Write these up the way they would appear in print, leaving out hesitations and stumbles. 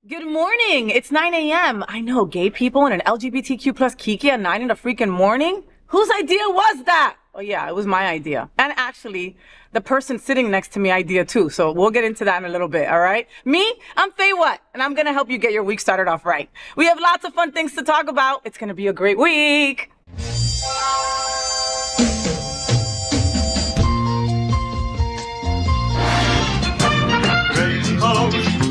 Good morning. It's 9 a.m. I know, gay people and an LGBTQ plus Kiki at 9 in the freaking morning? Whose idea was that? Oh yeah, it was my idea. And actually, the person sitting next to me idea too. So we'll get into that in a little bit, all right? Me, I'm FayWhat, and I'm gonna help you get your week started off right. We have lots of fun things to talk about. It's gonna be a great week.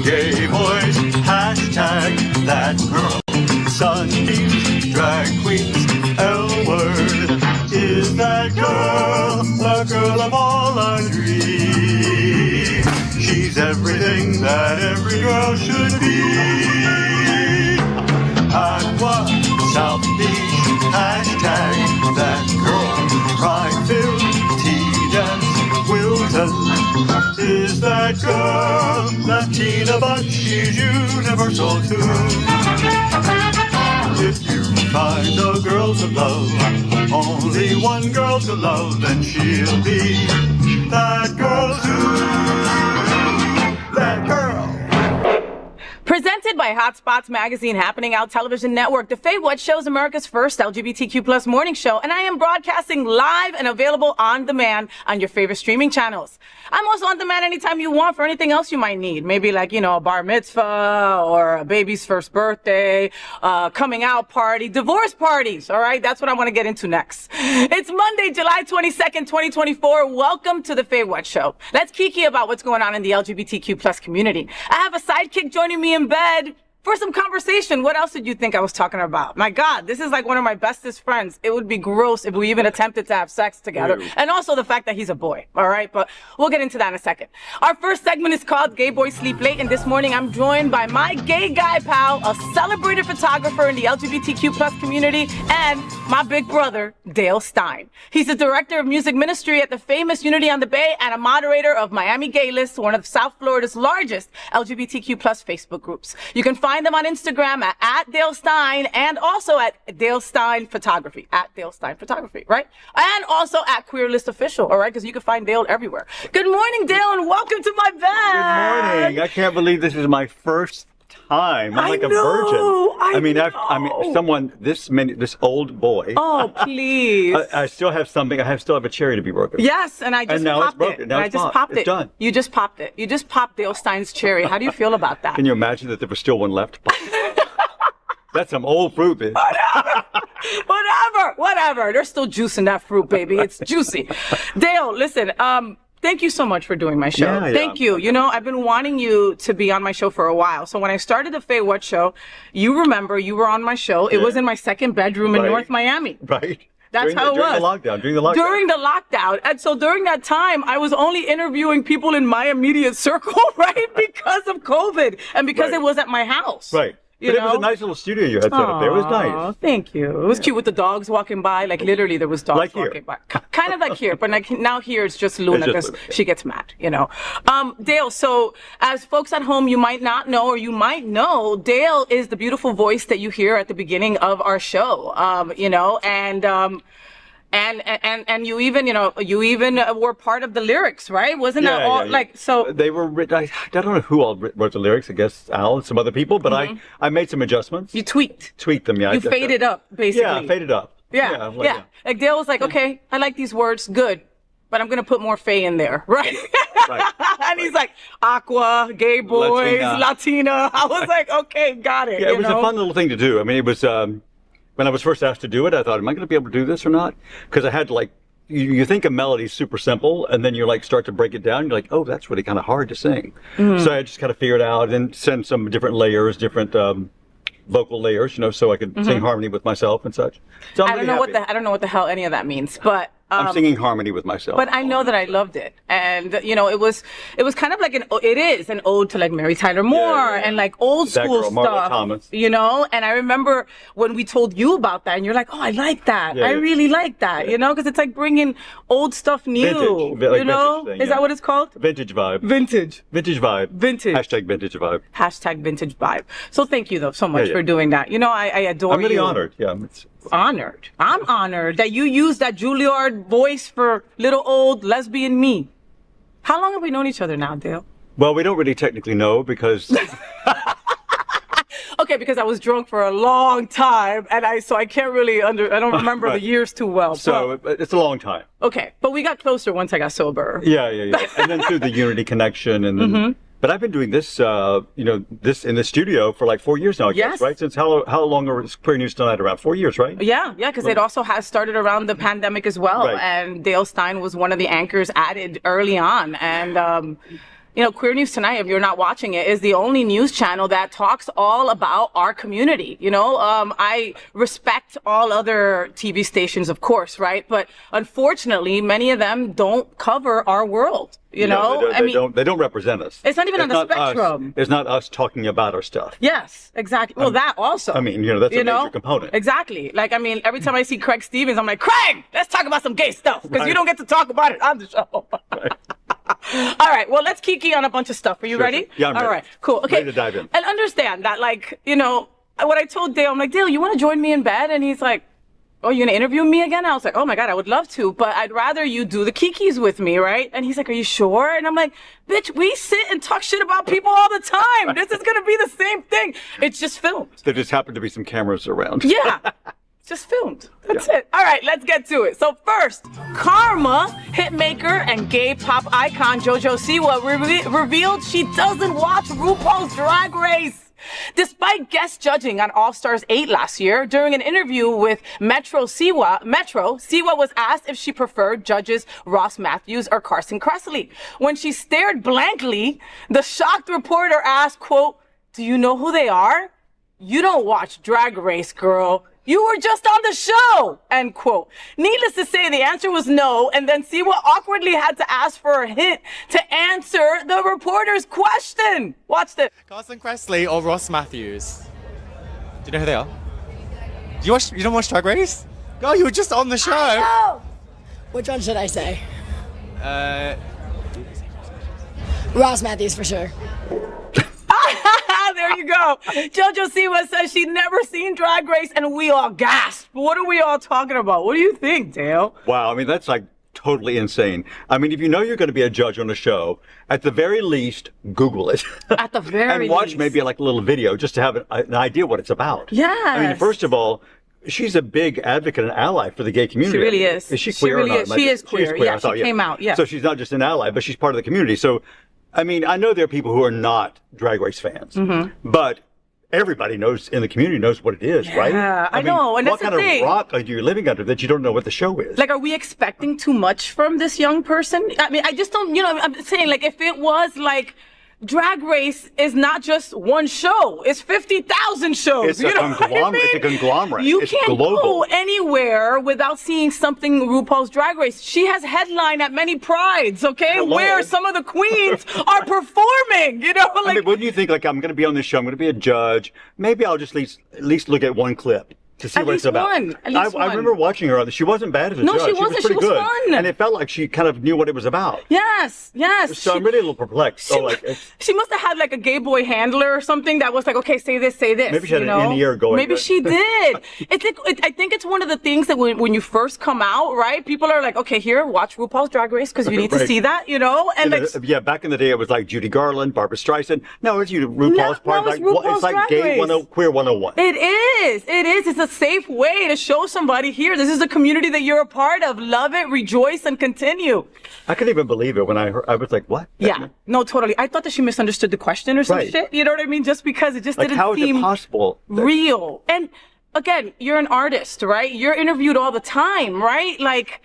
Gay boys, hashtag that girl. Sunbeams, drag queens, L-word. Is that girl the girl of all our dreams? She's everything that every girl should be. Aqua, South Beach, hashtag that girl. Pride-filled, tea-dance, Wilton. Is that girl Latina, but she's universal too? If you find a girl to love, only one girl to love, then she'll be that girl too. That girl. Presented by Hotspots Magazine, Happening Out Television Network, The FayWhat Show is America's first LGBTQ plus morning show, and I am broadcasting live and available on demand on your favorite streaming channels. I'm also on demand anytime you want for anything else you might need. Maybe like, you know, a bar mitzvah or a baby's first birthday, coming out party, divorce parties, all right? That's what I want to get into next. It's Monday, July 22nd, 2024. Welcome to The FayWhat Show. Let's kiki about what's going on in the LGBTQ plus community. I have a sidekick joining me in bed for some conversation. What else did you think I was talking about? My God, this is like one of my bestest friends. It would be gross if we even attempted to have sex together. Ew. And also the fact that he's a boy, all right? But we'll get into that in a second. Our first segment is called Gay Boys Sleep Late, and this morning I'm joined by my gay guy pal, a celebrated photographer in the LGBTQ plus community, and my big brother, Dale Stine. He's the director of music ministry at the famous Unity on the Bay and a moderator of Miami Gay List, one of South Florida's largest LGBTQ plus Facebook groups. You can find them on Instagram at Dale Stine and also at Dale Stine Photography, at Dale Stine Photography, right? And also at Queer List Official, all right? Because you can find Dale everywhere. Good morning, Dale, and welcome to my bed. Good morning. I can't believe this is my first time. I'm like a virgin. I mean, someone this old boy. Oh, please. I still have something. I still have a cherry to be broken. Yes, and I just now popped it's broken. it. Now I just popped it. It's done. You just popped it. You just popped Dale Stine's cherry. How do you feel about that? Can you imagine that there was still one left? That's some old fruit, bitch. Whatever. There's still juice in that fruit, baby. It's juicy. Dale, listen, thank you so much for doing my show. Yeah. Thank you. You know, I've been wanting you to be on my show for a while. So when I started the FayWhat Show, you remember you were on my show. It was in my second bedroom in North Miami. Right. That's how it was. During the lockdown. And so during that time, I was only interviewing people in my immediate circle, right? Because of COVID and because it was at my house. Right. But it was a nice little studio you had set up there. It was nice. Thank you. It was cute with the dogs walking by. Like literally there was dogs like walking by. Kind of like here, but like now here it's just Luna because she gets mad, you know. Dale, so as folks at home you might not know or you might know, Dale is the beautiful voice that you hear at the beginning of our show. You know, and you even, you know, were part of the lyrics, right? Wasn't that all like so? They were written. I don't know who all wrote the lyrics. I guess Al and some other people, but I made some adjustments. You tweaked them. Yeah. You faded up, basically. Yeah, faded up. Yeah. Like Dale was like, okay, I like these words, good, but I'm gonna put more Faye in there, right? Right. And he's like, Aqua, gay boys, Latina. I was like, okay, got it. Yeah, it was a fun little thing to do. I mean, it was. When I was first asked to do it, I thought, am I going to be able to do this or not? Because I had to like, you think a melody's super simple, and then you like start to break it down. You're like, oh, that's really kind of hard to sing. So I just kind of figured out and send some different layers, different vocal layers, you know, so I could sing harmony with myself and such. So I don't know what the hell any of that means, but I'm singing harmony with myself. But I know that I loved it, and you know, it was kind of like it is an ode to like Mary Tyler Moore and like old school stuff, Thomas. You know. And I remember when we told you about that, and you're like, oh, I like that. I really like that, you know, because it's like bringing old stuff new. Vintage, you know, thing, is that what it's called? Vintage vibe. Vintage vibe. Vintage. Hashtag vintage vibe. Hashtag vintage vibe. So thank you though so much for doing that. You know, I adore you. I'm really honored. Yeah. Honored. I'm honored that you used that Juilliard voice for little old lesbian me. How long have we known each other now, Dale? Well, we don't really technically know because Okay, because I was drunk for a long time, and I can't really I don't remember the years too well. So it's a long time. Okay, but we got closer once I got sober. Yeah. And then through the Unity connection, and then. But I've been doing this, this in the studio for like 4 years now, I guess, right? Since how long is Queer News Tonight around? 4 years, right? Yeah, because it also has started around the pandemic as well. Right. And Dale Stine was one of the anchors added early on. And, Queer News Tonight, if you're not watching it, is the only news channel that talks all about our community. I respect all other TV stations, of course, right? But unfortunately, many of them don't cover our world. They don't represent us. It's not even on the spectrum. It's not us talking about our stuff. Yes, exactly. Well, that also. I mean, that's a major component. Exactly. Like, I mean, every time I see Craig Stevens, I'm like, Craig, let's talk about some gay stuff, because you don't get to talk about it on the show. Right. All right. Well, let's kiki on a bunch of stuff. Are you ready? Sure. Yeah, I'm ready. All right. Cool. Okay. Ready to dive in. And understand that, what I told Dale, I'm like, Dale, you want to join me in bed? And he's like, oh, you're going to interview me again? I was like, oh my God, I would love to, but I'd rather you do the kikis with me, right? And he's like, are you sure? And I'm like, bitch, we sit and talk shit about people all the time. This is going to be the same thing. It's just filmed. There just happened to be some cameras around. Yeah. Just filmed. That's it. All right, let's get to it. So first, Karma, hitmaker and gay pop icon JoJo Siwa revealed she doesn't watch RuPaul's Drag Race. Despite guest judging on All Stars 8 last year, during an interview with Siwa was asked if she preferred judges Ross Matthews or Carson Kressley. When she stared blankly, the shocked reporter asked, quote, do you know who they are? You don't watch Drag Race, girl. You were just on the show, end quote. Needless to say, the answer was no, and then Siwa awkwardly had to ask for a hint to answer the reporter's question. Watch this. Carson Kressley or Ross Matthews? Do you know who they are? You don't watch Drag Race? Girl, you were just on the show. No. Which one should I say? Ross Matthews for sure. There you go. JoJo Siwa says she'd never seen Drag Race, and we all gasped. What are we all talking about? What do you think, Dale? Wow, I mean, that's like totally insane. I mean, if you know you're going to be a judge on a show, at the very least, Google it. At the very least. And watch maybe like a little video just to have an idea what it's about. Yeah. I mean, first of all, she's a big advocate and ally for the gay community. She really is. Is she queer or not? She is queer. Yeah, she came out. Yeah. So she's not just an ally, but she's part of the community. So, I mean, I know there are people who are not Drag Race fans, but everybody knows in the community knows what it is, right? Yeah, I know, and that's the thing. What kind of rock are you living under that you don't know what the show is? Like, are we expecting too much from this young person? I mean, I just don't, I'm saying, like, if it was like, Drag Race is not just one show. It's 50,000 shows. It's a conglomerate. It's a conglomerate. You it's can't global. go anywhere without seeing something RuPaul's Drag Race. She has headlined at many prides, okay? Hello. Where some of the queens are performing, Like, I mean, wouldn't you think, like, I'm going to be on this show, I'm going to be a judge. Maybe I'll just at least look at one clip to see what it's about. I remember watching her on she wasn't bad as a judge. No, she wasn't. She was pretty good. Fun. And it felt like she kind of knew what it was about. Yes. So I'm really a little perplexed. She must have had like a gay boy handler or something that was like, okay, say this. Maybe she had an in-ear going. Maybe she did. I think it's one of the things that when you first come out, right? People are like, okay, here, watch RuPaul's Drag Race because you need to see that, And back in the day, it was like Judy Garland, Barbra Streisand. No, it's RuPaul's part. It's like gay queer 101. It is. It's a safe way to show somebody here. This is a community that you're a part of. Love it, rejoice, and continue. I couldn't even believe it when I heard. I was like, what? Yeah. No, totally. I thought that she misunderstood the question or some shit. You know what I mean? Just because it just didn't seem how is it possible? Real. And again, you're an artist, right? You're interviewed all the time, right? Like,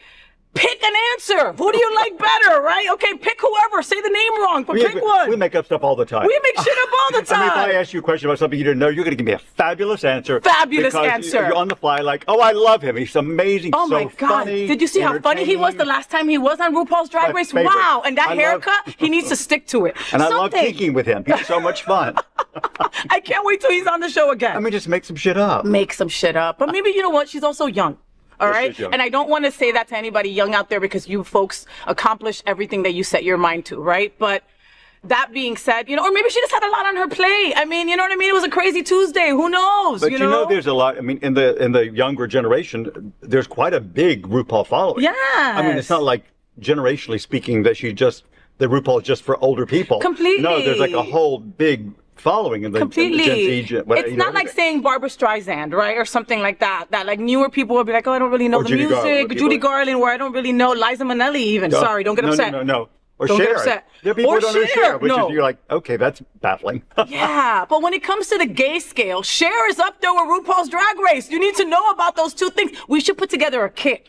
pick an answer. Who do you like better, right? Okay, pick whoever. Say the name wrong, but pick one. We make up stuff all the time. We make shit up all the time. I mean, if I ask you a question about something you didn't know, you're going to give me a fabulous answer. Fabulous answer. You're on the fly like, oh, I love him. He's amazing. Oh, my God. Funny, did you see how funny he was the last time he was on RuPaul's Drag Race? Favorite. Wow. And that haircut, he needs to stick to it. And I love geeking with him. He's so much fun. I can't wait till he's on the show again. I mean, just make some shit up. Make some shit up. But maybe, you know what? She's also young. All right. And I don't want to say that to anybody young out there because you folks accomplish everything that you set your mind to. Right. But that being said, or maybe she just had a lot on her plate. I mean, you know what I mean? It was a crazy Tuesday. Who knows? But you know, there's a lot. I mean, in the younger generation, there's quite a big RuPaul following. Yeah. I mean, it's not like generationally speaking that the RuPaul is just for older people. Completely. No, there's like a whole big following in the Completely. Gen Z. It's not like saying Barbara Streisand, right, or something like that. That like newer people will be like, oh, I don't really know Or the Judy music. Garland, Judy Garland, where I don't really know Liza Minnelli even. No. Sorry, don't get upset. No. Or Don't Cher. get upset. There are people Or who don't know Cher, Cher, which no. is, you're like, okay, that's baffling. Yeah, but when it comes to the gay scale, Cher is up there with RuPaul's Drag Race. You need to know about those two things. We should put together a kit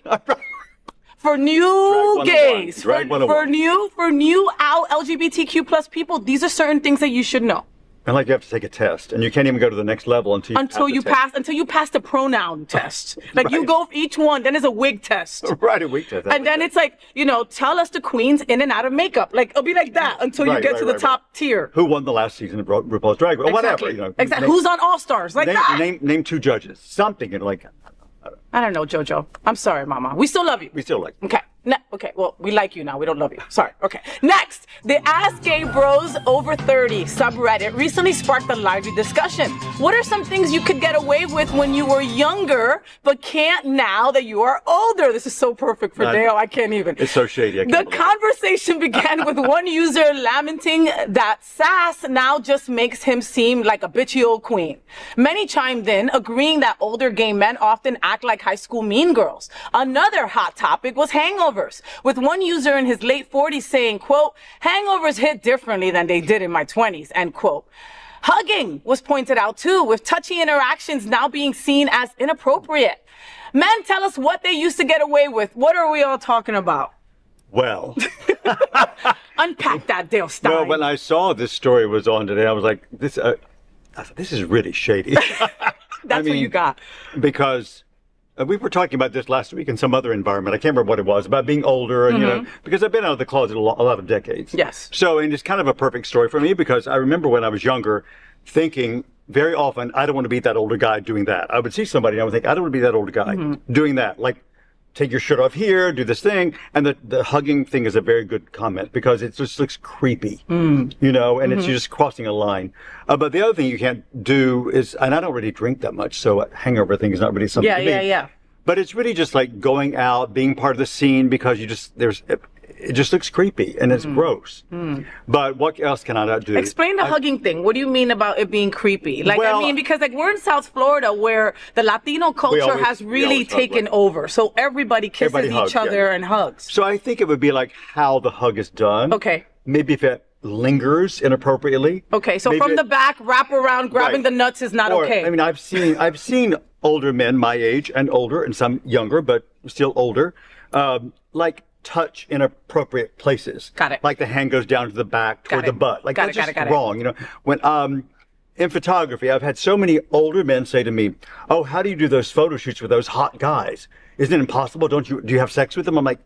for new gays, Drag for 101. new out LGBTQ plus people. These are certain things that you should know. And like you have to take a test, and you can't even go to the next level until you pass the pronoun test. Like you Right. go for each one, then there's a wig test. Right, a week test. And then it's like, tell us the queens in and out of makeup. Like, it'll be like that until you get to the top tier. Who won the last season of RuPaul's Drag Race? Or whatever, Exactly. Who's on All Stars? Like that. Name two judges. Something, like, I don't know, JoJo. I'm sorry, Mama. We still love you. we still like. Okay. Okay, well, we like you now. We don't love you. Sorry. Okay. Next, the Ask Gay Bros Over 30 subreddit recently sparked a lively discussion. What are some things you could get away with when you were younger, but can't now that you are older? This is so perfect for Dale. I can't even. It's so shady. I can't The believe it. conversation began with one user lamenting that sass now just makes him seem like a bitchy old queen. Many chimed in, agreeing that older gay men often act like high school mean girls. Another hot topic was hangovers, with one user in his late 40s saying, quote, hangovers hit differently than they did in my 20s, end quote. Hugging was pointed out too, with touchy interactions now being seen as inappropriate. Men, tell us what they used to get away with. What are we all talking about? Well, Unpack that, Dale Stine. well, when I saw this story was on today, I was like, I thought, this is really shady. That's what you got. Because we were talking about this last week in some other environment. I can't remember what it was, about being older and, because I've been out of the closet a lot of decades. Yes. So, and it's kind of a perfect story for me because I remember when I was younger thinking very often, I don't want to be that older guy doing that. I would see somebody and I would think, I don't want to be that older guy doing that. Like, take your shirt off here, do this thing. And the hugging thing is a very good comment because it just looks creepy, and it's just crossing a line. But the other thing you can't do is, and I don't really drink that much, so a hangover thing is not really something to me. Yeah. But it's really just like going out, being part of the scene because it just looks creepy and it's gross. But what else can I not do? Explain the hugging thing. What do you mean about it being creepy? Like, Well, because like we're in South Florida where the Latino culture has really taken over. So everybody kisses Everybody each hugs, other and hugs. So I think it would be like how the hug is done. Okay. Maybe if it lingers inappropriately. Okay, so Maybe from the back, wrap around, grabbing Right. the nuts is not Or, okay. I mean, I've seen older men my age and older, and some younger, but still older, like touch inappropriate places. Got it. Like the hand goes down to the back toward Got it. the butt. Like Got that's it, got just it, got it. wrong. When in photography, I've had so many older men say to me, "Oh, how do you do those photo shoots with those hot guys? Isn't it impossible? Do you have sex with them?" I'm like,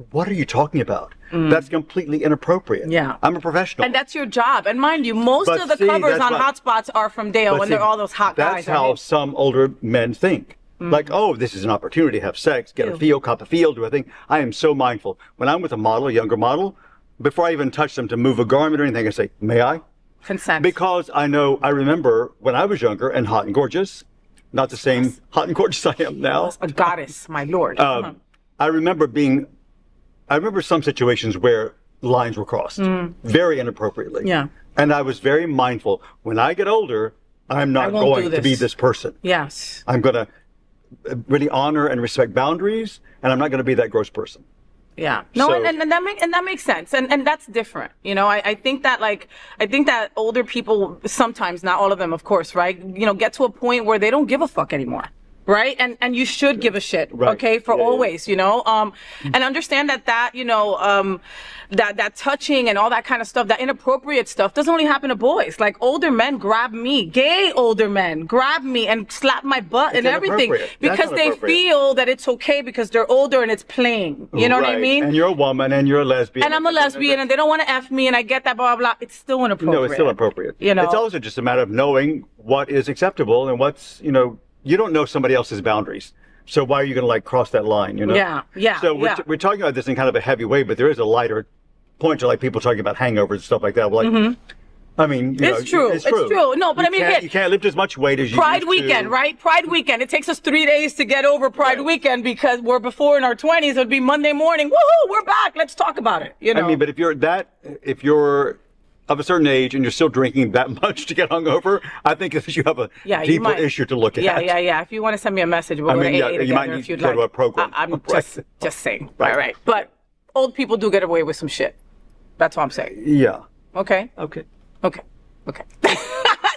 what are you talking about? That's completely inappropriate. Yeah. I'm a professional. And that's your job. And mind you, most But of the see, covers that's on what- Hotspots are from Dale But when see, they're all those hot guys. That's how some older men think. Like, oh, this is an opportunity to have sex, get a feel, cop a feel, do a thing. I am so mindful. When I'm with a model, a younger model, before I even touch them to move a garment or anything, I say, may I? Consent. Because I remember when I was younger and hot and gorgeous, not the same hot and gorgeous I am now. A goddess, my lord. I remember some situations where lines were crossed very inappropriately. Yeah. And I was very mindful. When I get older, I'm not won't going do to be this. this person. Yes. I'm going to really honor and respect boundaries, and I'm not going to be that gross person. Yeah. No, So- and that makes sense. And that's different. I think that older people sometimes, not all of them, of course, right? Get to a point where they don't give a fuck anymore. Right. And you should give a shit. Right. Okay. For Yeah, always, and understand that that touching and all that kind of stuff, that inappropriate stuff doesn't only happen to boys. Like older men grab me, gay older men grab me and slap my butt and everything inappropriate. That's because they inappropriate. feel that it's okay because they're older and it's playing. You know what I Right. mean? And you're a woman and you're a lesbian. And I'm a lesbian and they don't want to F me and I get that, blah, blah, blah. It's still inappropriate. No, it's still appropriate. You know? It's also just a matter of knowing what is acceptable and what's, you don't know somebody else's boundaries. So why are you going to cross that line, Yeah, So yeah. we're talking about this in kind of a heavy way, but there is a lighter point to people talking about hangovers and stuff like that. I mean, It's true. It's true. No, but you can't lift as much weight as you Pride used weekend, to. right? Pride weekend. It takes us 3 days to get over Pride Right. weekend because we're before in our 20s. It would be Monday morning. Woohoo, we're back. Let's talk about it. I mean, but if you're of a certain age and you're still drinking that much to get hungover, I think if you have a deeper issue to look at. Yeah. If you want to send me a message, we'll go to AA you might together need if you'd to go like. to a program. I'm just saying. Right. All right. But old people do get away with some shit. That's all I'm saying. Yeah. Okay? Okay.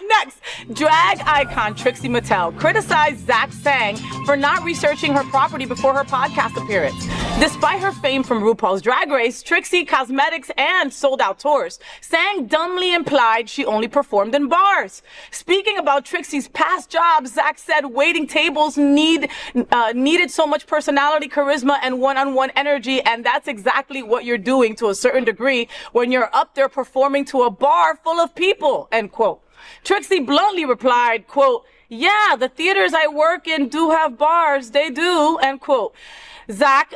Next, drag icon Trixie Mattel criticized Zach Sang for not researching her property before her podcast appearance. Despite her fame from RuPaul's Drag Race, Trixie Cosmetics, and sold out tours, Sang dumbly implied she only performed in bars. Speaking about Trixie's past jobs, Zach said waiting tables needed so much personality, charisma, and one-on-one energy, and that's exactly what you're doing to a certain degree when you're up there performing to a bar full of people, end quote. Trixie bluntly replied, quote, yeah, the theaters I work in do have bars. They do, end quote. Zach,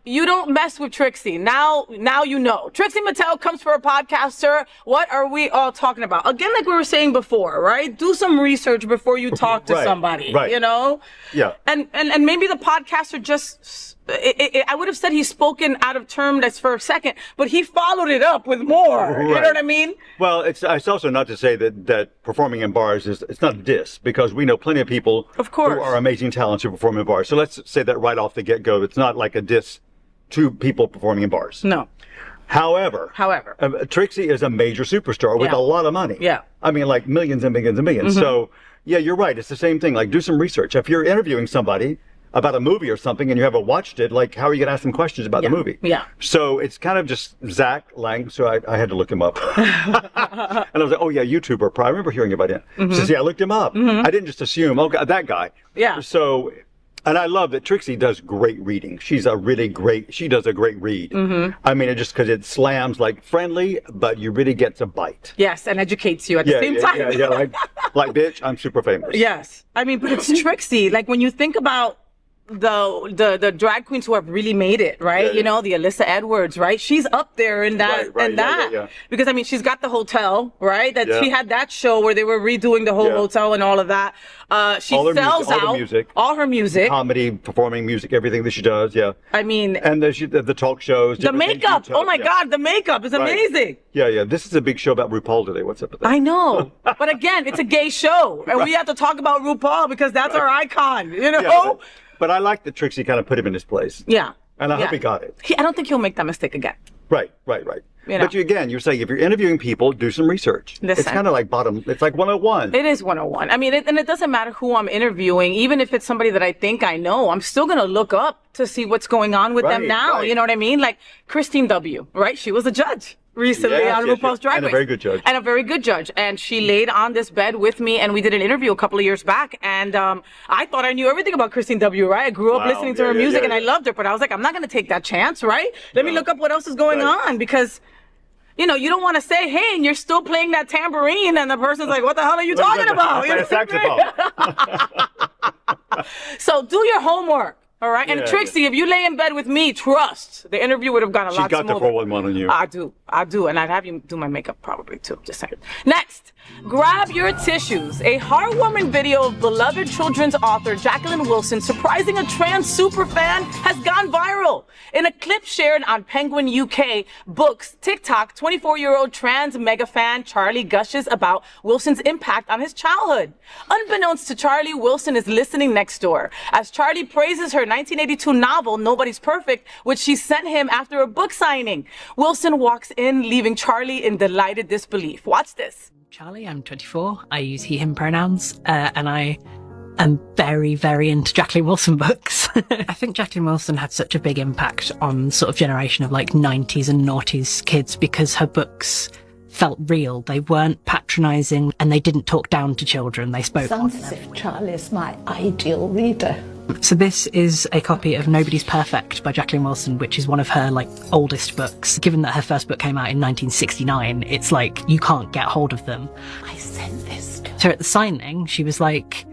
you don't mess with Trixie. Now you know. Trixie Mattel comes for a podcast, sir. What are we all talking about? Again, like we were saying before, right? Do some research before you talk to somebody, you know? Yeah. And maybe the podcaster just... I would have said he's spoken out of term that's for a second, but he followed it up with more. Right. You know what I mean? Well, it's also not to say that performing in bars it's not a diss, because we know plenty of people who are amazing talents who perform in bars. So let's say that right off the get-go. It's not like a diss to people performing in bars. No. However, Trixie is a major superstar with a lot of money. Yeah. I mean, like millions and millions and millions. So, yeah, you're right. It's the same thing. Like, do some research. If you're interviewing somebody about a movie or something and you haven't watched it, like, how are you going to ask them questions about the movie? Yeah. So it's kind of just Zach Lang. So I had to look him up. And I was like, oh, yeah, YouTuber. I remember hearing about him. She says, yeah, I looked him up. I didn't just assume, oh, God, that guy. Yeah. So, and I love that Trixie does great reading. She does a great read. I mean, it just because it slams like friendly, but you really get to bite. Yes, and educates you at the same time. Yeah, like, bitch, I'm super famous. Yes. I mean, but it's Trixie. Like, when you think about the drag queens who have really made it, right? You know, the Alyssa Edwards, right? She's up there in that, because I mean, she's got the hotel, right? That she had that show where they were redoing the whole hotel and all of that. She sells out all her music, comedy, performing music, everything that she does. Yeah. I mean, and the talk shows, the makeup. Oh my God, the makeup is amazing. Yeah. This is a big show about RuPaul today. What's up with that? I know, but again, it's a gay show, and we have to talk about RuPaul because that's our icon. You know. Yeah, but I like that Trixie kind of put him in his place. Yeah. And I hope he got it. I don't think he'll make that mistake again. Right. You know. But you're saying if you're interviewing people, do some research. Listen, it's kind of like it's like 101. It is 101. I mean, and it doesn't matter who I'm interviewing. Even if it's somebody that I think I know, I'm still going to look up to see what's going on with them now. You know what I mean? Like Christine W., right? She was a judge recently on RuPaul's Drag Race. And a very good judge. And she laid on this bed with me, and we did an interview a couple of years back. And I thought I knew everything about Christine W., right? I grew up listening to her music, and I loved her. But I was like, I'm not going to take that chance, right? Let me look up what else is going on, because... You know, you don't want to say, hey, and you're still playing that tambourine, and the person's like, what the hell are you talking about? Like a saxophone. So do your homework, all right? And Trixie, if you lay in bed with me, trust, the interview would have gone a lot smoother. She got the 411 on you. I do, and I'd have you do my makeup probably, too, just saying. Next, grab your tissues. A heartwarming video of beloved children's author Jacqueline Wilson surprising a trans superfan has gone viral. In a clip shared on Penguin UK Books TikTok, 24-year-old trans mega fan Charlie gushes about Wilson's impact on his childhood. Unbeknownst to Charlie, Wilson is listening next door as Charlie praises her 1982 novel, Nobody's Perfect, which she sent him after a book signing. Wilson walks in, leaving Charlie in delighted disbelief. Watch this. Charlie, I'm 24. I use he, him pronouns, and I am very, very into Jacqueline Wilson books. I think Jacqueline Wilson had such a big impact on sort of generation of like 90s and noughties kids because her books felt real. They weren't patronizing and they didn't talk down to children. They spoke. Sounds as if Charlie's my ideal reader. So this is a copy of Nobody's Perfect by Jacqueline Wilson, which is one of her like oldest books. Given that her first book came out in 1969, it's like you can't get hold of them. I sent this to her. So at the signing, she was like,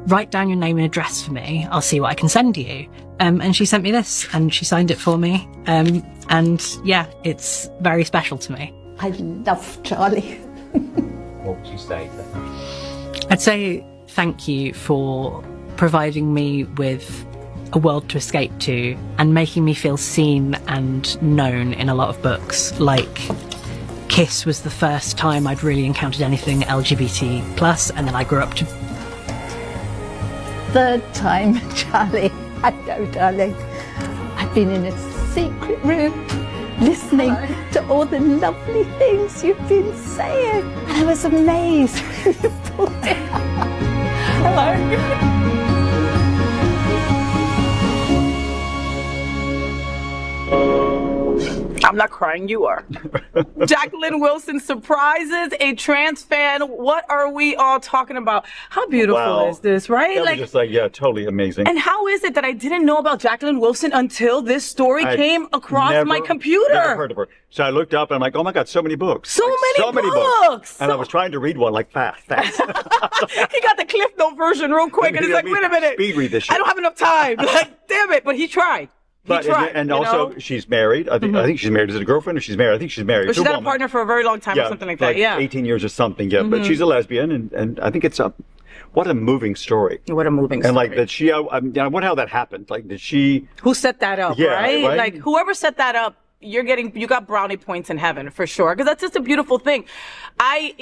write down your name and address for me. I'll see what I can send you. And she sent me this and she signed it for me. And yeah, it's very special to me. I love Charlie. What would you say then? I'd say thank you for providing me with a world to escape to and making me feel seen and known in a lot of books. Like, Kiss was the first time I'd really encountered anything LGBT plus, and then I grew up to. Third time, Charlie. I know, darling. I've been in a secret room listening to all the lovely things you've been saying. And I was amazed when you pulled it out. Hello. I'm not crying, you are. Jacqueline Wilson surprises a trans fan. What are we all talking about? How beautiful is this, right? That was just like, yeah, totally amazing. And how is it that I didn't know about Jacqueline Wilson until this story came across my computer? Never heard of her. So I looked up and I'm like, oh my God, so many books. So many books. And I was trying to read one like fast. He got the Cliff Note version real quick and he's like, wait a minute. Speed read this shit. I don't have enough time. Like, damn it. But he tried. But and also she's married. I think she's married. Is it a girlfriend or she's married? I think she's married. But she's had a partner for a very long time or something like that. Yeah, 18 years or something. Yeah, but she's a lesbian, and I think it's what a moving story. What a moving story. And like that she, I wonder how that happened. Like, did she? Who set that up? Yeah, right? Like whoever set that up. You got brownie points in heaven for sure. Cause that's just a beautiful thing. I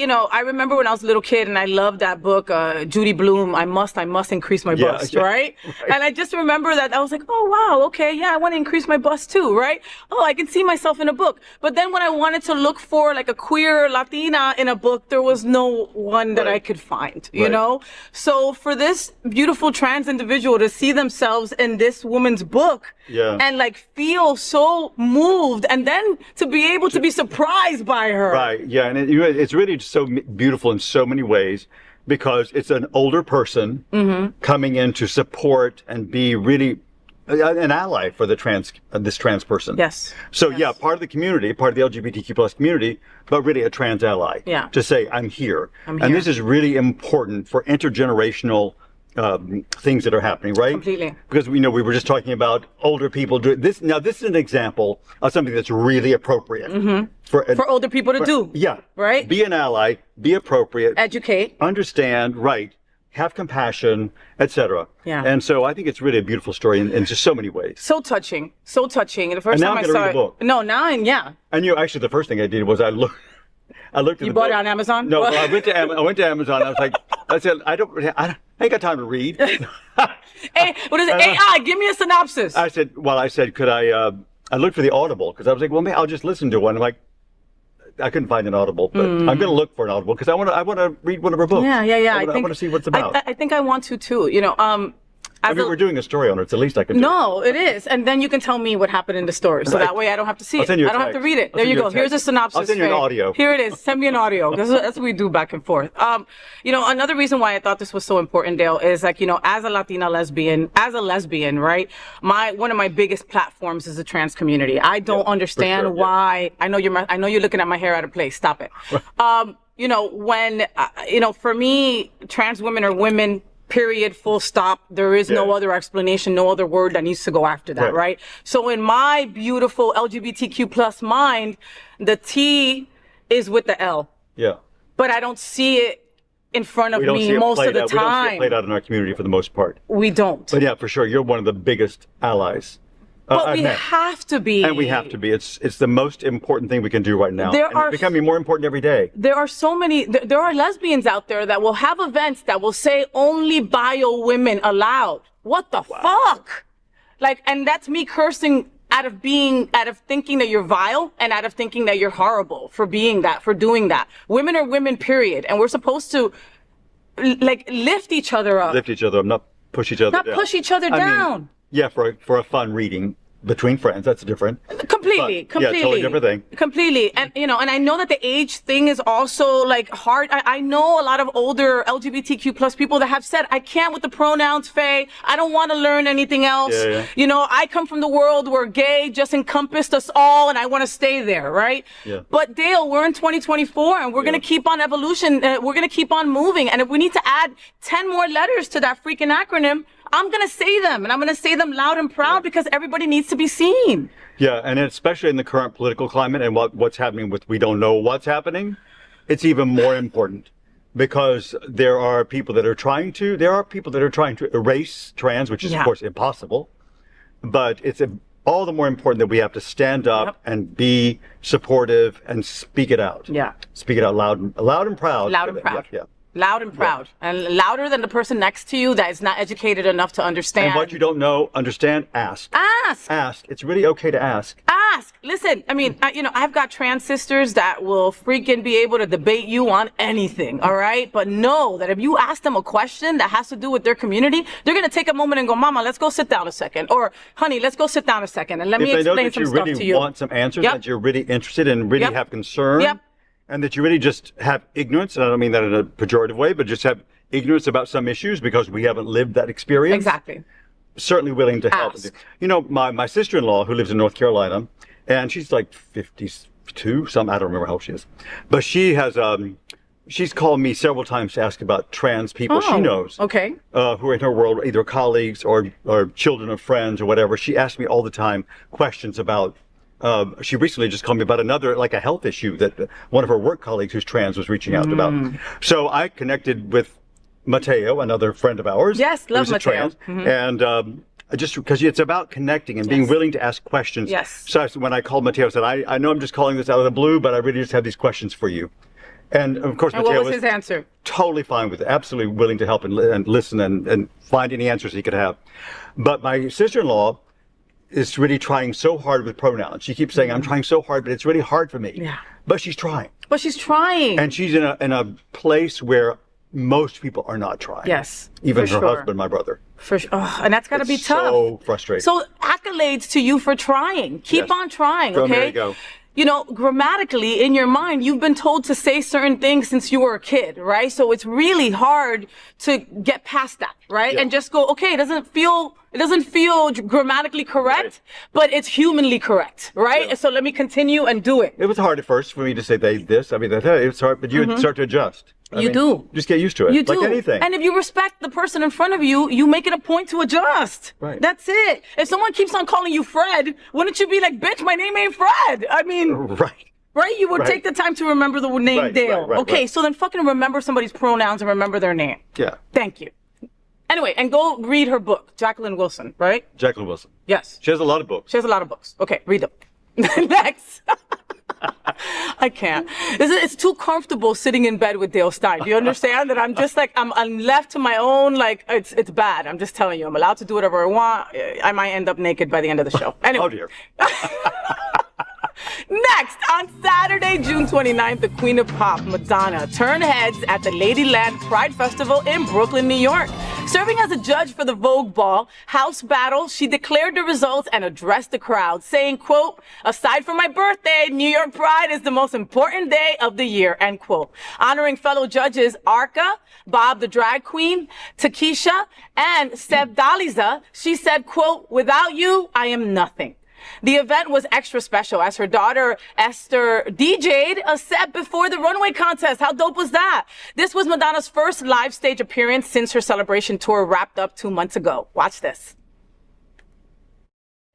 remember when I was a little kid and I loved that book, Judy Blume, I must increase my bust, right? And I just remember that I was like, oh wow, okay, yeah, I want to increase my bust too, right? Oh, I can see myself in a book. But then when I wanted to look for like a queer Latina in a book, there was no one that I could find, you know? So for this beautiful trans individual to see themselves in this woman's book and like feel so moved, and then to be able to be surprised by her. Right, yeah, and it's really so beautiful in so many ways because it's an older person coming in to support and be really an ally for the this trans person. Yes. So yeah, part of the community, part of the LGBTQ plus community, but really a trans ally. Yeah. To say, I'm here. And this is really important for intergenerational things that are happening, right? Completely. Because we were just talking about older people doing this. Now, this is an example of something that's really appropriate for older people to do. Yeah. Right? Be an ally, be appropriate, educate, understand, right, have compassion, etc. Yeah. And so I think it's really a beautiful story in just so many ways. So touching, so touching. And the first time I saw read the book. No, now And actually the first thing I did was I looked at the book. You bought it on Amazon? No, I went to Amazon. I was like, I said, I ain't got time to read. Hey, what is it? AI, give me a synopsis. I said, could I looked for the Audible because I was like, well, maybe I'll just listen to one. I'm like, I couldn't find an Audible, but I'm going to look for an Audible because I want to read one of her books. Yeah. I want to see what's about. I think I want to too. We're doing a story on it. It's the least I can do. No, it is. And then you can tell me what happened in the story. So that way I don't have to see it. I don't have to read it. There you go. Here's a synopsis. I'll send you an audio. Here it is. Send me an audio. That's what we do back and forth. Another reason why I thought this was so important, Dale, is like, as a Latina lesbian, right? One of my biggest platforms is the trans community. I don't understand why. I know you're looking at my hair out of place. Stop it. For me, trans women are women. Period, full stop. There is no other explanation, no other word that needs to go after that, right? So in my beautiful LGBTQ plus mind, the T is with the L. Yeah. But I don't see it in front of me most of the time. We don't see it played out in our community for the most part. We don't. But yeah, for sure, you're one of the biggest allies. But we have to be. And we have to be. It's the most important thing we can do right now. It's becoming more important every day. There are so many, there are lesbians out there that will have events that will say only bio women allowed. What the fuck? Like, and that's me cursing out of thinking that you're vile and out of thinking that you're horrible for being that, for doing that. Women are women, period. And we're supposed to like lift each other up. Lift each other up, not push each other down. Not push each other down. Yeah, for a fun reading between friends, that's different. Completely. Yeah, totally different thing. Completely. And, and I know that the age thing is also like hard. I know a lot of older LGBTQ plus people that have said, I can't with the pronouns, Faye. I don't want to learn anything else. Yeah. I come from the world where gay just encompassed us all and I want to stay there, right? Yeah. But Dale, we're in 2024 and we're going to keep on evolution. We're going to keep on moving. And if we need to add 10 more letters to that freaking acronym, I'm going to say them, and I'm going to say them loud and proud because everybody needs to be seen. Yeah, and especially in the current political climate and what's happening with we don't know what's happening, it's even more important because there are people that are trying to erase trans, which is of course impossible, but it's all the more important that we have to stand up and be supportive and speak it out. Yeah. Speak it out loud and proud. Loud and proud. Yeah. Loud and proud. And louder than the person next to you that is not educated enough to understand. And what you don't know, understand, ask. Ask. Ask. It's really okay to ask. Ask. Listen, I mean, I've got trans sisters that will freaking be able to debate you on anything, all right? But know that if you ask them a question that has to do with their community, they're going to take a moment and go, Mama, let's go sit down a second. Or, honey, let's go sit down a second and let me explain some stuff to you. If they know that you really want some answers, that you're really interested and really have concern, and that you really just have ignorance, and I don't mean that in a pejorative way, but just have ignorance about some issues because we haven't lived that experience. Exactly. Certainly willing to help. Ask. You know, my sister-in-law who lives in North Carolina, and she's like 52, I don't remember how old she is, but she has, she's called me several times to ask about trans people she knows. Okay. Who are in her world, either colleagues or children of friends or whatever. She asks me all the time questions about, she recently just called me about another, like a health issue that one of her work colleagues who's trans was reaching out about. So I connected with Mateo, another friend of ours. Yes, love who's Mateo. Trans, and just because it's about connecting and being willing to ask questions. Yes. So when I called Mateo, I said, I know I'm just calling this out of the blue, but I really just have these questions for you. And of course, Mateo what was his answer? Totally fine with it, absolutely willing to help and listen and find any answers he could have. But my sister-in-law is really trying so hard with pronouns. She keeps saying, I'm trying so hard, but it's really hard for me. Yeah. But she's trying. But she's trying. And she's in a place where most people are not trying. Yes. Even for her sure. husband, my brother. For sure. Oh, and that's got to be tough. So frustrating. So accolades to you for trying. Keep on trying, okay? There you go. You know, grammatically, in your mind, you've been told to say certain things since you were a kid, right? So it's really hard to get past that, right? Yeah. And just go, okay, it doesn't feel grammatically correct, but it's humanly correct, right? Yeah. So let me continue and do it. It was hard at first for me to say this. I mean, it was hard, but you start to adjust. You do. Just get used to it. You do. Like anything. And if you respect the person in front of you, you make it a point to adjust. Right. That's it. If someone keeps on calling you Fred, wouldn't you be like, bitch, my name ain't Fred? I mean, right? You would take the time to remember the name Dale. Okay, so then fucking remember somebody's pronouns and remember their name. Yeah. Thank you. Anyway, and go read her book, Jacqueline Wilson, right? Jacqueline Wilson. Yes. She has a lot of books. She has a lot of books. Okay, read them. Next. I can't. It's too comfortable sitting in bed with Dale Stine. Do you understand that I'm just like, I'm left to my own, like, it's bad. I'm just telling you, I'm allowed to do whatever I want. I might end up naked by the end of the show. Anyway. Oh, dear. Next, on Saturday, June 29th, the Queen of Pop, Madonna, turned heads at the LadyLand Pride Festival in Brooklyn, New York. Serving as a judge for the Vogue Ball House Battle, she declared the results and addressed the crowd, saying, quote, aside from my birthday, New York Pride is the most important day of the year, end quote. Honoring fellow judges Arca, Bob the Drag Queen, Takesha, and Seb Daliza, she said, quote, without you, I am nothing. The event was extra special as her daughter Esther DJ'd a set before the runway contest. How dope was that? This was Madonna's first live stage appearance since her celebration tour wrapped up 2 months ago. Watch this.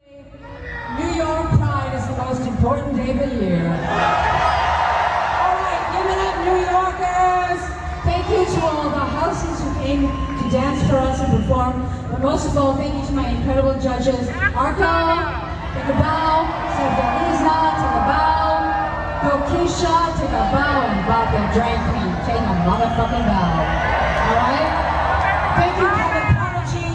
New York Pride is the most important day of the year. All right, give it up, New Yorkers. Thank you to all the houses who came to dance for us and perform. But most of all, thank you to my incredible judges, Arco. Take a bow, Sevdaliza, take a bow, Tokisha, take a bow, and Bob the Drag Queen, take a motherfucking bow. Alright? Thank you, Kevin Prodigy,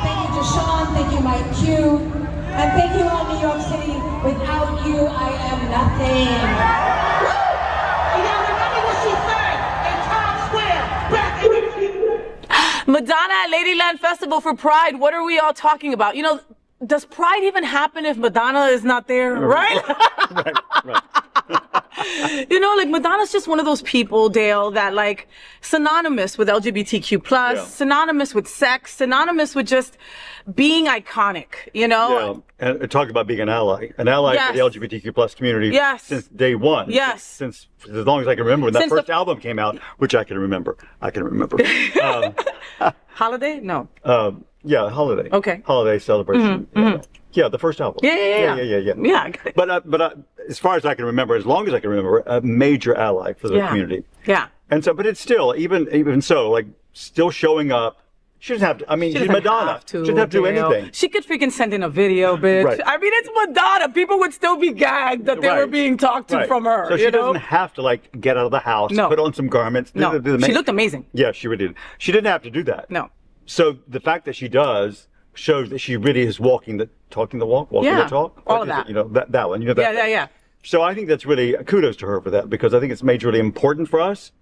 thank you to Sean, thank you, Mike Q, and thank you all New York City. Without you, I am nothing. And now remember what she said in Times Square, back in Madonna at LadyLand Festival for Pride. What are we all talking about? You know, does Pride even happen if Madonna is not there, right? right. You know, like Madonna's just one of those people, Dale, that like synonymous with LGBTQ+, synonymous with sex, synonymous with just being iconic, you know? Yeah, and talk about being an ally for the LGBTQ+ community since day one. Yes. Since as long as I can remember, when that first album came out, which I can remember. Holiday? No. Yeah, Holiday. Okay. Holiday celebration. Yeah, the first album. Yeah. Yeah. But as far as I can remember, as long as I can remember, a major ally for the community. Yeah. And so, but it's still, even so, like still showing up, She doesn't have to. I mean, she's doesn't Madonna. have to, She doesn't have to do Dale. anything. She could freaking send in a video, bitch. Right. I mean, it's Madonna. People would still be gagged that they were Right. being talked to Right. from her. So she you know? doesn't have to like get out of the house, No. put on some garments. No, do the she make- looked amazing. Yeah, she really did. She didn't have to do that. No. So the fact that she does shows that she really is talking the walk, walking Yeah, the talk. all What of is it? that. You know, that one. You know that. Yeah. So I think that's really kudos to her for that, because I think it's majorly important for us,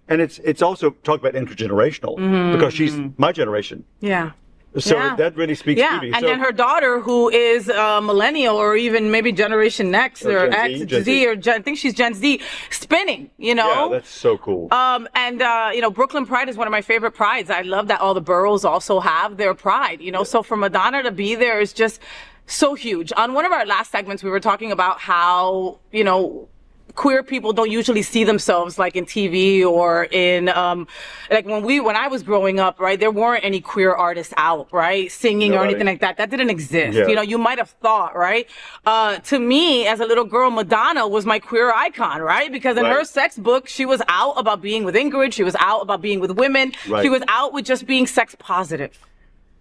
and it's also talk about intergenerational, because she's my generation. Yeah. So Yeah. that really speaks Yeah, beauty. and So- then her daughter, who is millennial or even maybe Generation Next or Gen X, Z, Gen Z, Z. or I think she's Gen Z, spinning, you know? Yeah, that's so cool. And you know, Brooklyn Pride is one of my favorite prides. I love that all the boroughs also have their pride, you know? So for Madonna to be there is just so huge. On one of our last segments, we were talking about how, you know, queer people don't usually see themselves like in TV or in like when I was growing up, right, there weren't any queer artists out, right, singing or Nobody. anything like that. That didn't exist. Yeah. You know, you might have thought, right? To me, as a little girl, Madonna was my queer icon, right? Because in Right. her sex book, she was out about being with Ingrid. She was out about being with women. Right. She was out with just being sex positive.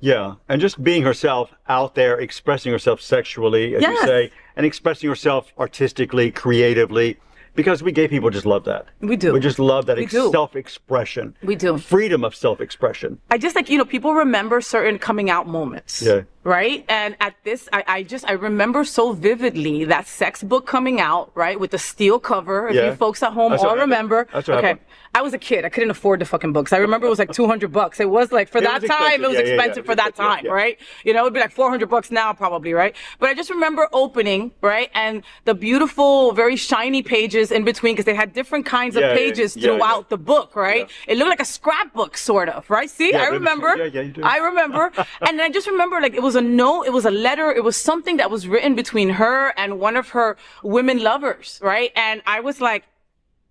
Yeah, and just being herself out there, expressing herself sexually, as you Yes. say, and expressing herself artistically, creatively, because we gay people just love that. We do. We just love that We do. self-expression. We do. Freedom of self-expression. I just like, you know, people remember certain coming out moments. Yeah. Right? And at this, I remember so vividly that sex book coming out, right? With the steel cover. If Yeah. you folks at home That's what all happened. remember. That's what okay. happened. I was a kid. I couldn't afford the fucking books. I remember it was like $200. It was like, for It that was time, expensive. it was Yeah, yeah, yeah. expensive for that Expensive, time, yeah. right? You know, it'd be like $400 now probably, right? But I just remember opening, right? And the beautiful, very shiny pages in between, because they had different kinds of Yeah, yeah, pages yeah, throughout yeah. the book, right? Yeah. It looked like a scrapbook, sort of, right? See, Yeah, I but- remember. yeah, you do. I remember. And I just remember, like, it was a note, it was a letter, it was something that was written between her and one of her women lovers, right? And I was like,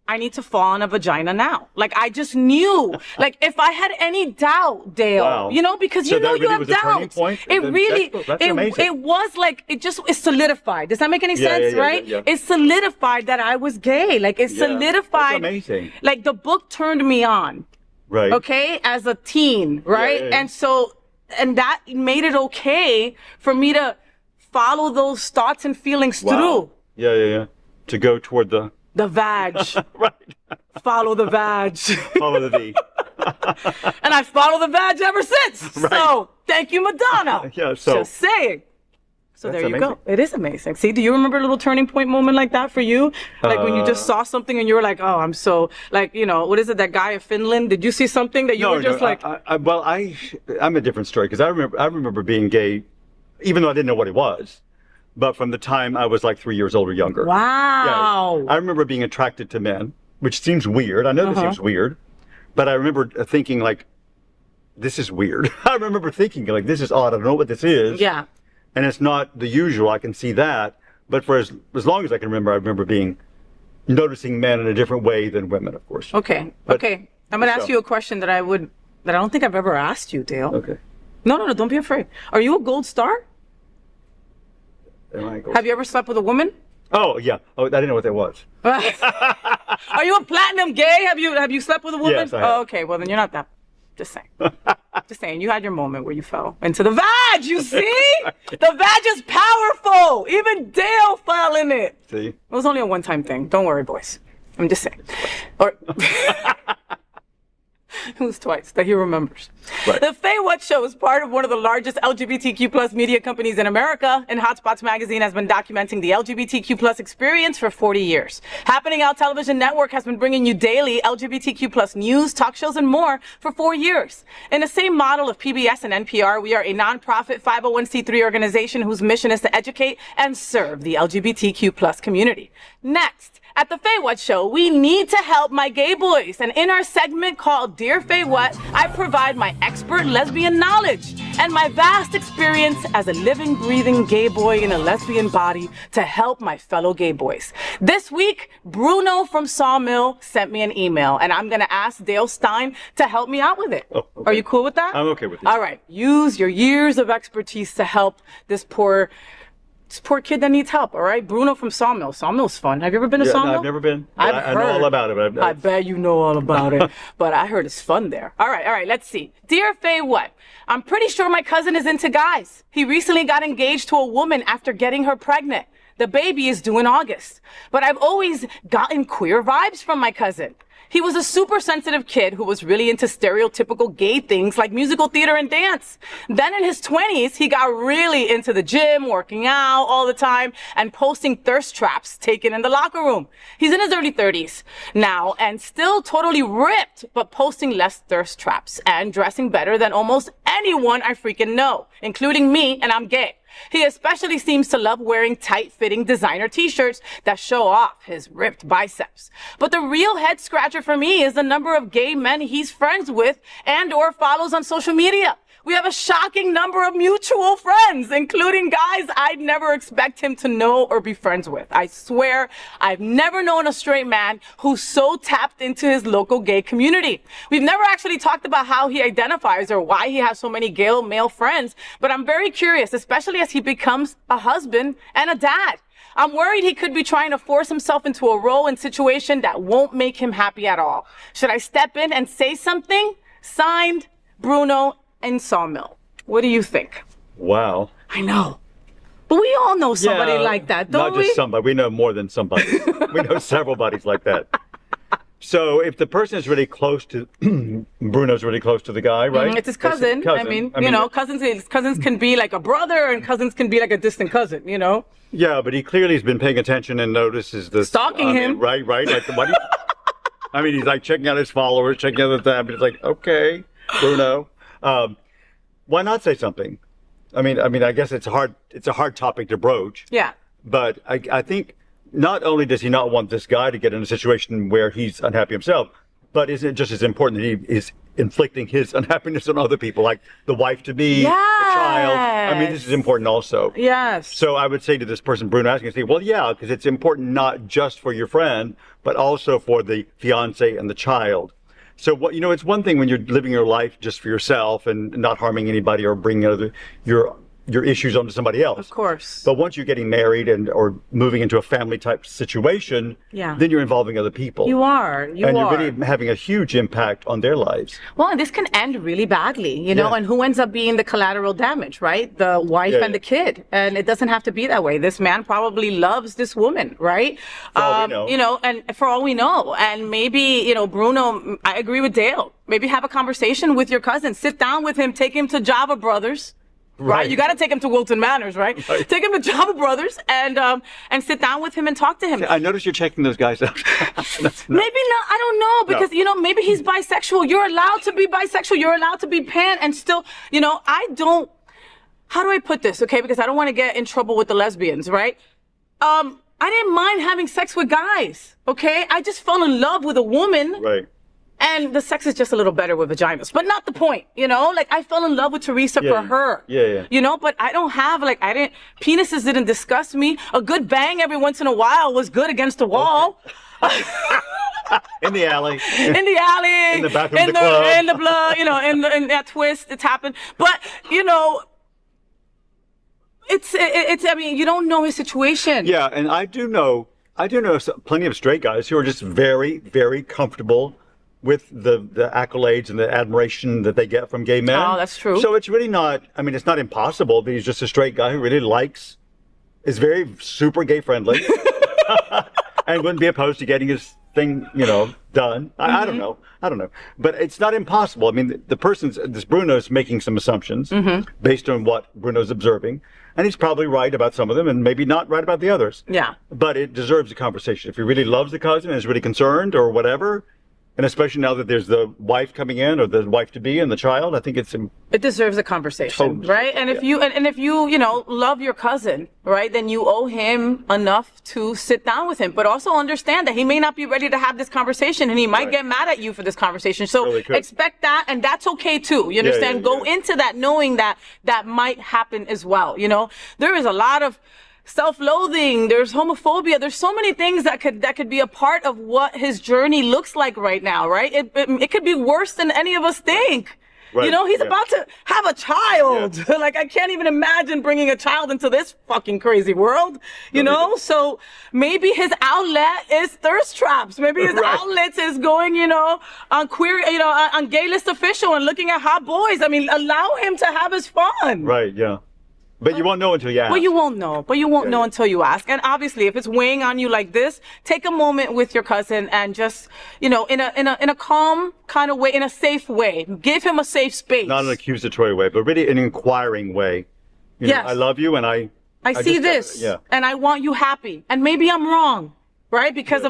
I need to fall in a vagina now. Like, I just knew. Like, if I had any doubt, Dale, Wow. you know, because So you know that you really have was a turning doubts. point? It Then really, that's amazing. it was like, it solidified. Does that make any Yeah, sense, yeah, yeah, right? yeah, yeah. It solidified that I was gay. Like, it Yeah, solidified. that's amazing. Like, the book turned me on. Right. Okay, as a teen, right? yeah, yeah. And so, and that made it okay for me to follow those thoughts and feelings Wow. through Yeah. To go toward the the vag. right. Follow the vag. Follow the V. And I follow the vag ever since. Right. So, thank you, Madonna. Yeah, so- Just saying. So That's there you amazing. go. It is amazing. See, do you remember a little turning point moment like that for you? Like when you just saw something and you were like, oh, I'm so, like, you know, what is it, that guy in Finland? Did you see something that you were just like, I'm a different story, because I remember being gay, even though I didn't know what it was, but from the time I was like 3 years old or younger. wow. Yeah, I remember being attracted to men, which seems weird. I know this seems weird, but I remember thinking like, this is weird. I remember thinking like, this is odd. I don't know what this is. Yeah. And it's not the usual. I can see that. But for as long as I can remember, I remember noticing men in a different way than women, of course. Okay. But- Okay. I'm gonna ask so- you a question that I don't think I've ever asked you, Dale. Okay. No, don't be afraid. Are you a gold star? Am I going- Have you ever slept with a woman? Oh, yeah. Oh, I didn't know what that was. Are you a platinum gay? Have you slept with a woman? Yes, I have. Oh, okay. Well, then you're not that. Just saying. Just saying. You had your moment where you fell into the vag. You see? The vag is powerful. Even Dale fell in it. See? It was only a one-time thing. Don't worry, boys. I'm just saying. Or it was twice that he remembers. Right. The FayWhat Show is part of one of the largest LGBTQ plus media companies in America, and Hotspots Magazine has been documenting the LGBTQ plus experience for 40 years. Happening Out Television Network has been bringing you daily LGBTQ plus news, talk shows, and more for 4 years. In the same model of PBS and NPR, we are a nonprofit 501c3 organization whose mission is to educate and serve the LGBTQ plus community. Next, at the FayWhat Show, we need to help my gay boys. And in our segment called Dear FayWhat, I provide my expert lesbian knowledge and my vast experience as a living, breathing gay boy in a lesbian body to help my fellow gay boys. This week, Bruno from Sawmill sent me an email, and I'm going to ask Dale Stine to help me out with it. Oh, okay. Are you cool with that? I'm okay with it. All right. Use your years of expertise to help this poor this poor kid that needs help, all right? Bruno from Sawmill. Sawmill's fun. Have you ever been to Yeah, Sawmill? no, I've never been. I've I know all about it. I bet you know all about it. But I heard it's fun there. All right, let's see. Dear FayWhat, I'm pretty sure my cousin is into guys. He recently got engaged to a woman after getting her pregnant. The baby is due in August. But I've always gotten queer vibes from my cousin. He was a super sensitive kid who was really into stereotypical gay things like musical theater and dance. Then in his 20s, he got really into the gym, working out all the time, and posting thirst traps taken in the locker room. He's in his early 30s now and still totally ripped, but posting less thirst traps and dressing better than almost anyone I freaking know, including me, and I'm gay. He especially seems to love wearing tight-fitting designer t-shirts that show off his ripped biceps. But the real head scratcher for me is the number of gay men he's friends with and or follows on social media. We have a shocking number of mutual friends, including guys I'd never expect him to know or be friends with. I swear, I've never known a straight man who's so tapped into his local gay community. We've never actually talked about how he identifies or why he has so many gay male friends, but I'm very curious, especially as he becomes a husband and a dad. I'm worried he could be trying to force himself into a role and situation that won't make him happy at all. Should I step in and say something? Signed, Bruno and Sawmill. What do you think? Wow. I know. But we all know somebody like that, don't we? Not just somebody. We know more than somebody. We know several buddies like that. So if the person is really close to, Bruno's really close to the guy, right? It's his cousin. I mean, you know, cousins can be like a brother and cousins can be like a distant cousin, you know? Yeah, but he clearly has been paying attention and notices this. Stalking him. Right. Like, what do you, I mean, he's like checking out his followers, checking out the tab, and it's like, okay, Bruno. Why not say something? I mean, I guess it's a hard topic to broach. Yeah. But I think not only does he not want this guy to get in a situation where he's unhappy himself, but is it just as important that he is inflicting his unhappiness on other people, like the wife-to-be, the child. I mean, this is important also. Yes. So I would say to this person, Bruno, asking, say, well, yeah, because it's important not just for your friend, but also for the fiance and the child. So what, you know, it's one thing when you're living your life just for yourself and not harming anybody or bringing your issues onto somebody else. Of course. But once you're getting married or moving into a family type situation, then you're involving other people. You are. You're really having a huge impact on their lives. Well, and this can end really badly, you know, and who ends up being the collateral damage, right? The wife and the kid. And it doesn't have to be that way. This man probably loves this woman, right? For all we know. You know, and for all we know. And maybe, you know, Bruno, I agree with Dale. Maybe have a conversation with your cousin. Sit down with him. Take him to Java Brothers. Right. You got to take him to Wilton Manors, right? Take him to Java Brothers and sit down with him and talk to him. I noticed you're checking those guys out. Maybe not. I don't know, because, you know, maybe he's bisexual. You're allowed to be bisexual. You're allowed to be pan and still, you know, how do I put this? Okay. Because I don't want to get in trouble with the lesbians, right? I didn't mind having sex with guys. Okay. I just fell in love with a woman. Right. And the sex is just a little better with vaginas, but not the point, you know? Like, I fell in love with Teresa for her. Yeah. You know, but I don't have, like, penises didn't disgust me. A good bang every once in a while was good against the wall. Okay. In the alley. In the alley. In the bathroom of the club. In the blood, you know, in that twist, it's happened. But, you know, it's, I mean, you don't know his situation. Yeah, and I do know plenty of straight guys who are just very, very comfortable with the accolades and the admiration that they get from gay men. Oh, that's true. So it's really not, I mean, it's not impossible that he's just a straight guy who really is very super gay friendly and wouldn't be opposed to getting his thing, you know, done. I don't know. But it's not impossible. I mean, this Bruno's making some assumptions based on what Bruno's observing. And he's probably right about some of them and maybe not right about the others. Yeah. But it deserves a conversation. If he really loves the cousin and is really concerned or whatever, and especially now that there's the wife coming in or the wife-to-be and the child, I think it deserves a conversation, right? And if you, you know, love your cousin, right, then you owe him enough to sit down with him. But also understand that he may not be ready to have this conversation and he might get mad at you for this conversation. So really expect that, and that's okay too. You understand? Go into that knowing that might happen as well. You know, there is a lot of self-loathing, there's homophobia, there's so many things that could be a part of what his journey looks like right now, right? It could be worse than any of us think. Right, You know, he's yeah. about to have a child. Yeah. Like, I can't even imagine bringing a child into this fucking crazy world, you know? So maybe his outlet is thirst traps. Maybe his Right. outlet is going, you know, on queer, you know, on Gay List Official and looking at hot boys. I mean, allow him to have his fun. Right, yeah. But you won't know until you ask. But you won't know. But you won't know yeah. until you ask. And obviously, if it's weighing on you like this, take a moment with your cousin and just, you know, in a calm kind of way, in a safe way, give him a safe space. Not an accusatory way, but really an inquiring way. You know, Yes. I love you, and I see just, this, yeah. and I want you happy. And maybe I'm wrong, right? Because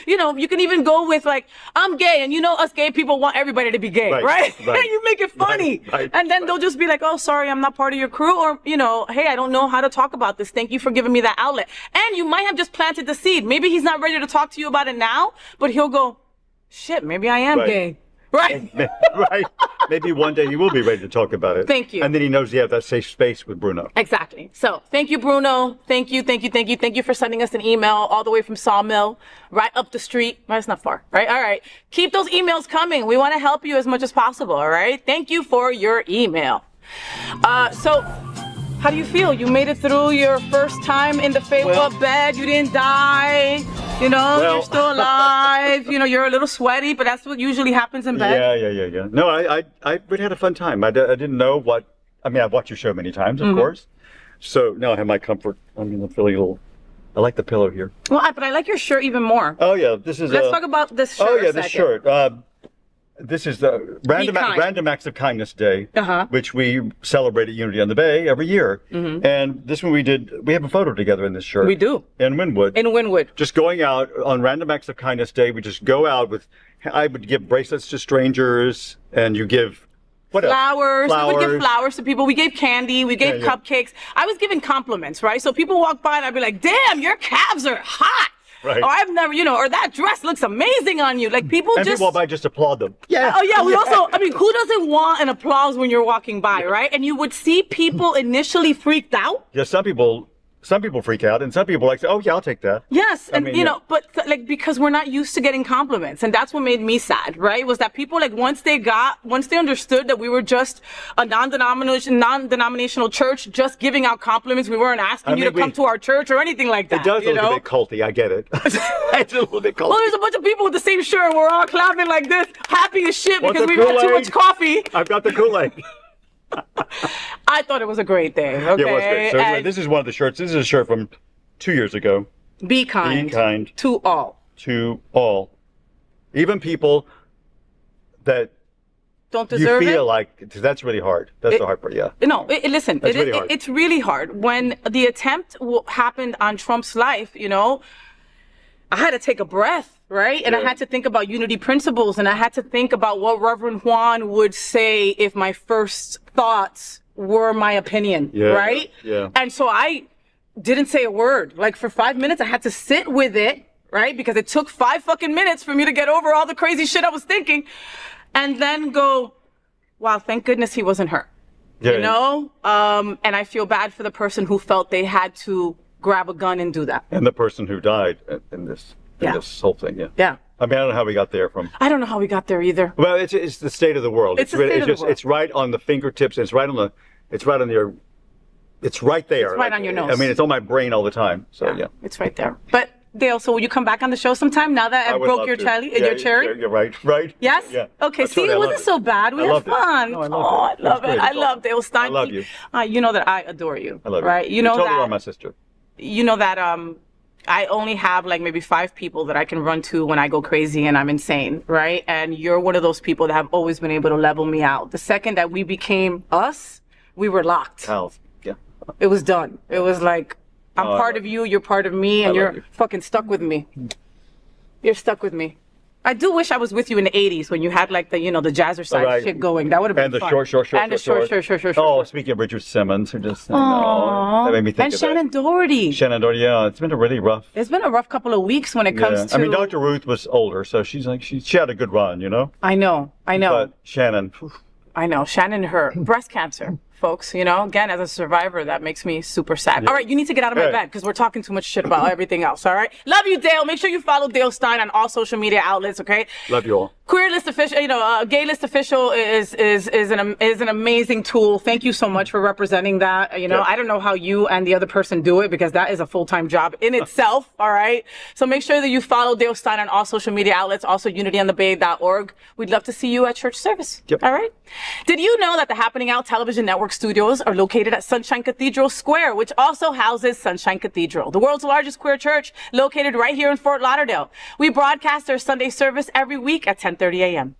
you know, you can even go with like, I'm gay, and you know, us gay people want everybody to be gay, Right, right? right. You make it funny, Right, and then right. they'll just be like, oh, sorry, I'm not part of your crew, or you know, hey, I don't know how to talk about this. Thank you for giving me that outlet. And you might have just planted the seed. Maybe he's not ready to talk to you about it now, but he'll go, shit, maybe I am Right. gay, right? Right. Maybe one day he will be ready to talk about it. Thank you. And then he knows he has that safe space with Bruno. Exactly. So thank you, Bruno. Thank you for sending us an email all the way from Sawmill, right up the street. Well, it's not far, right? All right. Keep those emails coming. We want to help you as much as possible, all right? Thank you for your email. So how do you feel? You made it through your first time in the FayWhat bed. You didn't die. You know, Well- you're still alive. You know, you're a little sweaty, but that's what usually happens in bed. Yeah. No, I really had a fun time. I didn't know what. I mean, I've watched your show many times, of course. So now I have my comfort. I mean, I'm feeling a little. I like the pillow here. Well, but I like your shirt even more. Oh yeah, this is. Let's talk about this shirt. Oh a yeah, this second. shirt. This is the kind. Random Acts of Kindness Day, Uh-huh. which we celebrate at Unity on the Bay every year. And this one we have a photo together in this shirt. We do. In Wynwood. In Wynwood. Just going out on Random Acts of Kindness Day, we just go out with, I would give bracelets to strangers, and you give, what else? Flowers. We would give flowers to people. We gave candy. We gave Yeah. cupcakes. I was giving compliments, right? So people walk by and I'd be like, damn, your calves are hot. Right. Or I've never, you know, or that dress looks amazing on you. Like people And just. people walk by, just applaud them. Yeah. Oh yeah, we also, I mean, who doesn't want an applause when you're walking by, right? And you would see people initially freaked out. Yeah, some people freak out, and some people like say, oh yeah, I'll take that. Yes, and mean, you yeah. know, but like because we're not used to getting compliments, and that's what made me sad, right? Was that people like once they understood that we were just a non-denominational church, just giving out compliments. We weren't asking you to come to our church or anything like that. It does you look know? a bit culty, I get it. It's a little bit culty. Well, there's a bunch of people with the same shirt. We're all clapping like this, happy as shit Want because the we've had too Kool-Aid? much coffee. I've got the Kool-Aid. I thought it was a great day. Okay, It was great. So and this is one of the shirts. This is a shirt from 2 years ago. be kind. Be kind. To all. To all. Even people that Don't you deserve feel it. like, that's really hard. That's the hard part, yeah. No, listen, That's really hard. it's really hard. When the attempt happened on Trump's life, you know, I had to take a breath, right? And I Yeah. had to think about unity principles, and I had to think about what Reverend Juan would say if my first thoughts were my opinion, Yeah, right? yeah. And so I didn't say a word. Like for 5 minutes, I had to sit with it, right? Because it took 5 fucking minutes for me to get over all the crazy shit I was thinking, and then go, wow, thank goodness he wasn't hurt. Yeah. You know? And I feel bad for the person who felt they had to grab a gun and do that. And the person who died in this Yeah. whole thing, yeah. Yeah. I mean, I don't know how we got there from. I don't know how we got there either. Well, it's the state of the world. It's the state of the world. It's right on the fingertips. It's right on your. It's right there. It's right on your nose. I mean, it's on my brain all the time. So yeah. It's right there. But Dale, so will you come back on the show sometime now that I would broke love your to. cherry? Yeah, Your cherry? You're right. Right. Yes? Yeah. Okay, I see, told you, it I wasn't loved so bad. We I had loved it. fun. No, I loved Oh, it. I It was love it. great. I It's love awesome. Dale Stine. I love you. You know that I adore you. I love you. Right? You know totally that. are my sister. You know that I only have like maybe 5 people that I can run to when I go crazy and I'm insane, right? And you're one of those people that have always been able to level me out. The second that we became us, we were locked. Pals. Yeah. It was done. It was like, I'm Oh, part of you, you're part of me, and love you're you. fucking stuck with me. You're stuck with me. I do wish I was with you in the 80s when you had like the, you know, the jazzercise Right. shit going. That would have been And the fun. short. And the short. Oh, speaking of Richard Simmons, who just Aww. that made me think And of Shannon Doherty. that. Shannon Doherty. Yeah, it's been a really rough. It's been a rough couple of weeks when it comes to. I mean, Dr. Ruth was older, so she's like she had a good run, you know. I know. But Shannon, I know. Shannon, her breast cancer. folks. You know, again, as a survivor, that makes me super sad. All right, you need to get out of my bed because we're talking too much shit about everything else. All right, love you, Dale. Make sure you follow Dale Stine on all social media outlets. Okay, Love you all. Queer List Official, Gay List Official is an amazing tool. Thank you so much for representing that. You know, I don't know how you and the other person do it because that is a full-time job in itself. All right, so make sure that you follow Dale Stine on all social media outlets. Also, unityonthebay.org. We'd love to see you at church service. Yep. All right. Did you know that the Happening Out Television Network studios are located at Sunshine Cathedral Square, which also houses Sunshine Cathedral, the world's largest queer church located right here in Fort Lauderdale. We broadcast our Sunday service every week at 10:30 a.m.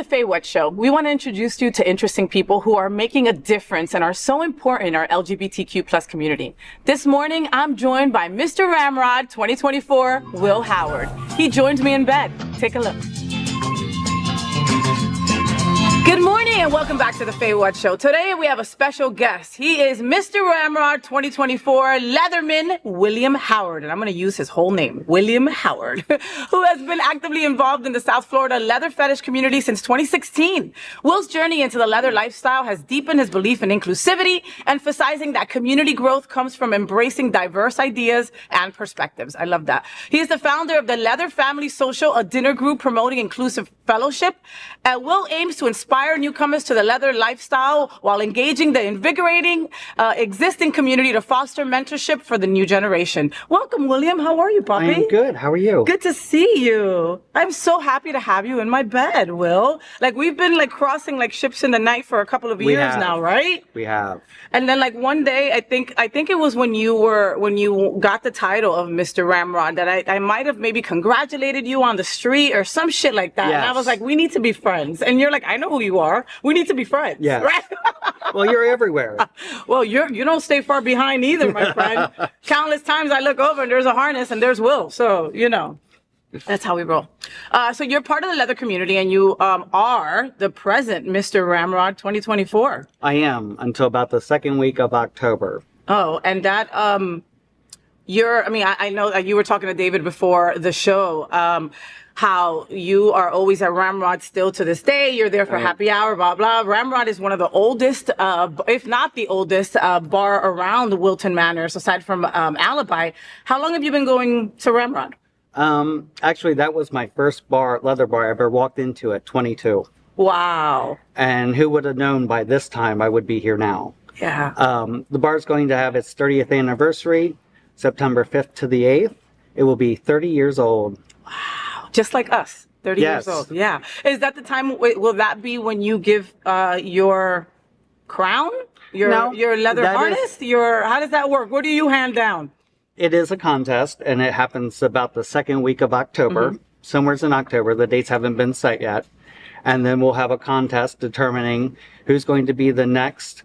FayWhat Show, we want to introduce you to interesting people who are making a difference and are so important in our LGBTQ plus community. This morning, I'm joined by Mr. Ramrod 2024, Will Howard. He joins me in bed. Take a look. Good morning and welcome back to the FayWhat Show. Today we have a special guest. He is Mr. Ramrod 2024 Leatherman William Howard, and I'm going to use his whole name, William Howard, who has been actively involved in the South Florida leather fetish community since 2016. Will's journey into the leather lifestyle has deepened his belief in inclusivity, emphasizing that community growth comes from embracing diverse ideas and perspectives. I love that. He is the founder of the Leather Family Social, a dinner group promoting inclusive fellowship. Will aims to inspire newcomers to the leather lifestyle while engaging the invigorating existing community to foster mentorship for the new generation. Welcome, William. How are you, puppy? I'm good. How are you? Good to see you. I'm so happy to have you in my bed, Will. Like, we've been like crossing like ships in the night for a couple of years now, right? We have. And then like one day, I think it was when you got the title of Mr. Ramrod that I might have maybe congratulated you on the street or some shit like that. Yes. And I was like, we need to be friends. And you're like, I know who you are. We need to be friends. Yeah. Right? Well, you're everywhere. Well, you don't stay far behind either, my friend. Countless times I look over and there's a harness and there's Will. So, you know. That's how we roll. So you're part of the leather community and you are the present Mr. Ramrod 2024. I am until about the second week of October. Oh, and that, I know that you were talking to David before the show, how you are always at Ramrod still to this day. You're there for happy hour, blah, blah. Ramrod is one of the oldest, if not the oldest, bar around Wilton Manors, aside from Alibi. How long have you been going to Ramrod? Actually, that was my first leather bar I ever walked into at 22. Wow. And who would have known by this time I would be here now? Yeah. The bar's going to have its 30th anniversary, September 5th to the 8th. It will be 30 years old. Wow. Just like us. 30 years old. Yeah. Is that the time, will that be when you give your crown? Your leather harness? How does that work? What do you hand down? It is a contest, and it happens about the second week of October. Somewhere's in October. The dates haven't been set yet. And then we'll have a contest determining who's going to be the next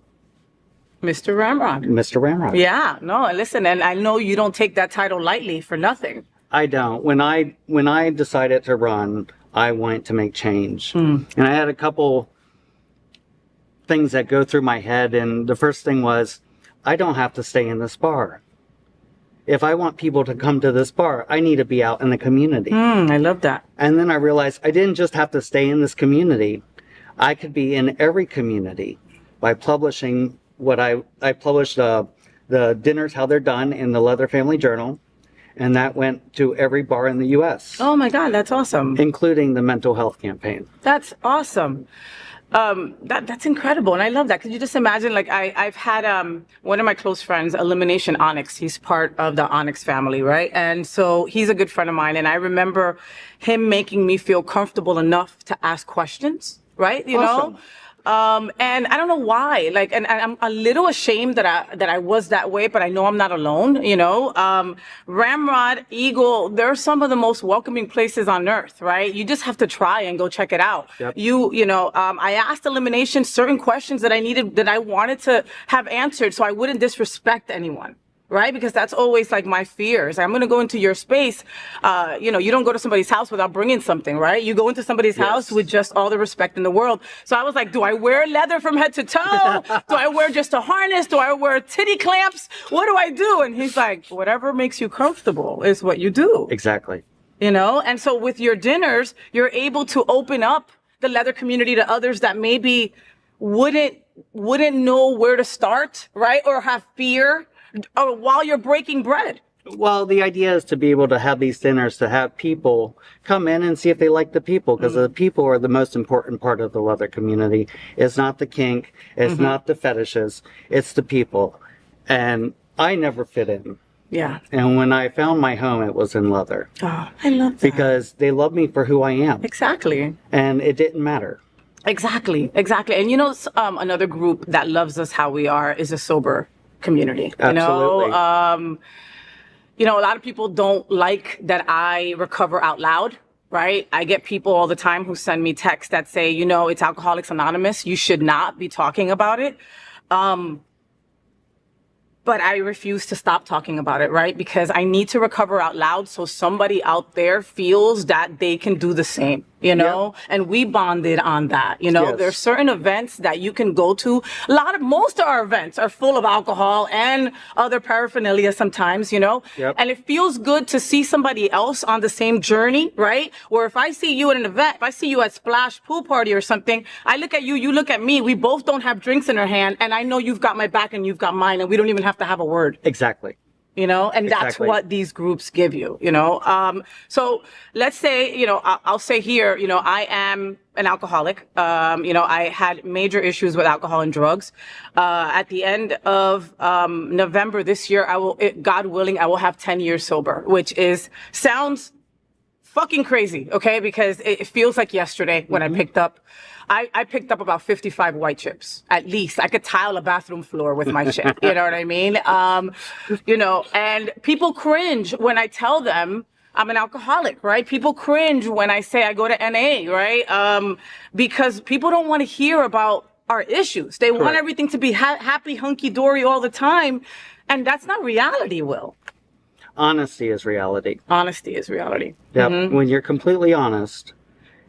Mr. Ramrod. Mr. Ramrod. Yeah. No, listen, and I know you don't take that title lightly for nothing. I don't. When I decided to run, I wanted to make change. And I had a couple things that go through my head, and the first thing was, I don't have to stay in this bar. if I want people to come to this bar, I need to be out in the community. I love that. And then I realized I didn't just have to stay in this community. I could be in every community by publishing what I published the dinners, how they're done in the Leather Family Journal. And that went to every bar in the U.S. Oh my God, that's awesome. Including the mental health campaign. That's awesome. That's incredible, and I love that. Could you just imagine? Like I've had one of my close friends, Elimination Onyx. He's part of the Onyx family, right? And so he's a good friend of mine, and I remember him making me feel comfortable enough to ask questions, right? You know. And I don't know why, like, and I'm a little ashamed that I was that way, but I know I'm not alone, you know. Ramrod, Eagle, they're some of the most welcoming places on earth, right? You just have to try and go check it out. Yep. You know, I asked Elimination certain questions that I wanted to have answered so I wouldn't disrespect anyone. Right? Because that's always like my fears. I'm going to go into your space. You know, you don't go to somebody's house without bringing something, right? You go into somebody's house with just all the respect in the world. So I was like, do I wear leather from head to toe? Do I wear just a harness? Do I wear titty clamps? What do I do? And he's like, whatever makes you comfortable is what you do. Exactly. You know? And so with your dinners, you're able to open up the leather community to others that maybe wouldn't know where to start, right? Or have fear. While you're breaking bread. Well, the idea is to be able to have these dinners, to have people come in and see if they like the people, because the people are the most important part of the leather community. It's not the kink, it's not the fetishes, it's the people. And I never fit in. Yeah. And when I found my home, it was in leather. Oh, I love that. Because they love me for who I am. Exactly. And it didn't matter. Exactly. And you know, another group that loves us how we are is a sober community. Absolutely. You know, a lot of people don't like that I recover out loud, right? I get people all the time who send me texts that say, you know, it's Alcoholics Anonymous. You should not be talking about it. But I refuse to stop talking about it, right? Because I need to recover out loud so somebody out there feels that they can do the same, you know? Yep. And we bonded on that, you know? Yes. There's certain events that you can go to. Most of our events are full of alcohol and other paraphernalia sometimes, you know? Yep. And it feels good to see somebody else on the same journey, right? Where if I see you at an event, if I see you at Splash Pool Party or something, I look at you, you look at me, we both don't have drinks in our hand, and I know you've got my back and you've got mine, and we don't even have to have a word. Exactly. You know, and that's Exactly. what these groups give you, you know. So let's say, you know, I'll say here, you know, I am an alcoholic. You know, I had major issues with alcohol and drugs. At the end of November this year, God willing, I will have 10 years sober, which sounds fucking crazy, okay? Because it feels like yesterday when I picked up. I picked up about 55 white chips, at least. I could tile a bathroom floor with my chip. You know what I mean? You know, and people cringe when I tell them I'm an alcoholic, right? People cringe when I say I go to NA, right? Because people don't want to hear about our issues. They want everything to be happy, hunky-dory all the time. And that's not reality, Will. Honesty is reality. Honesty is reality. Yep. Mm-hmm. When you're completely honest,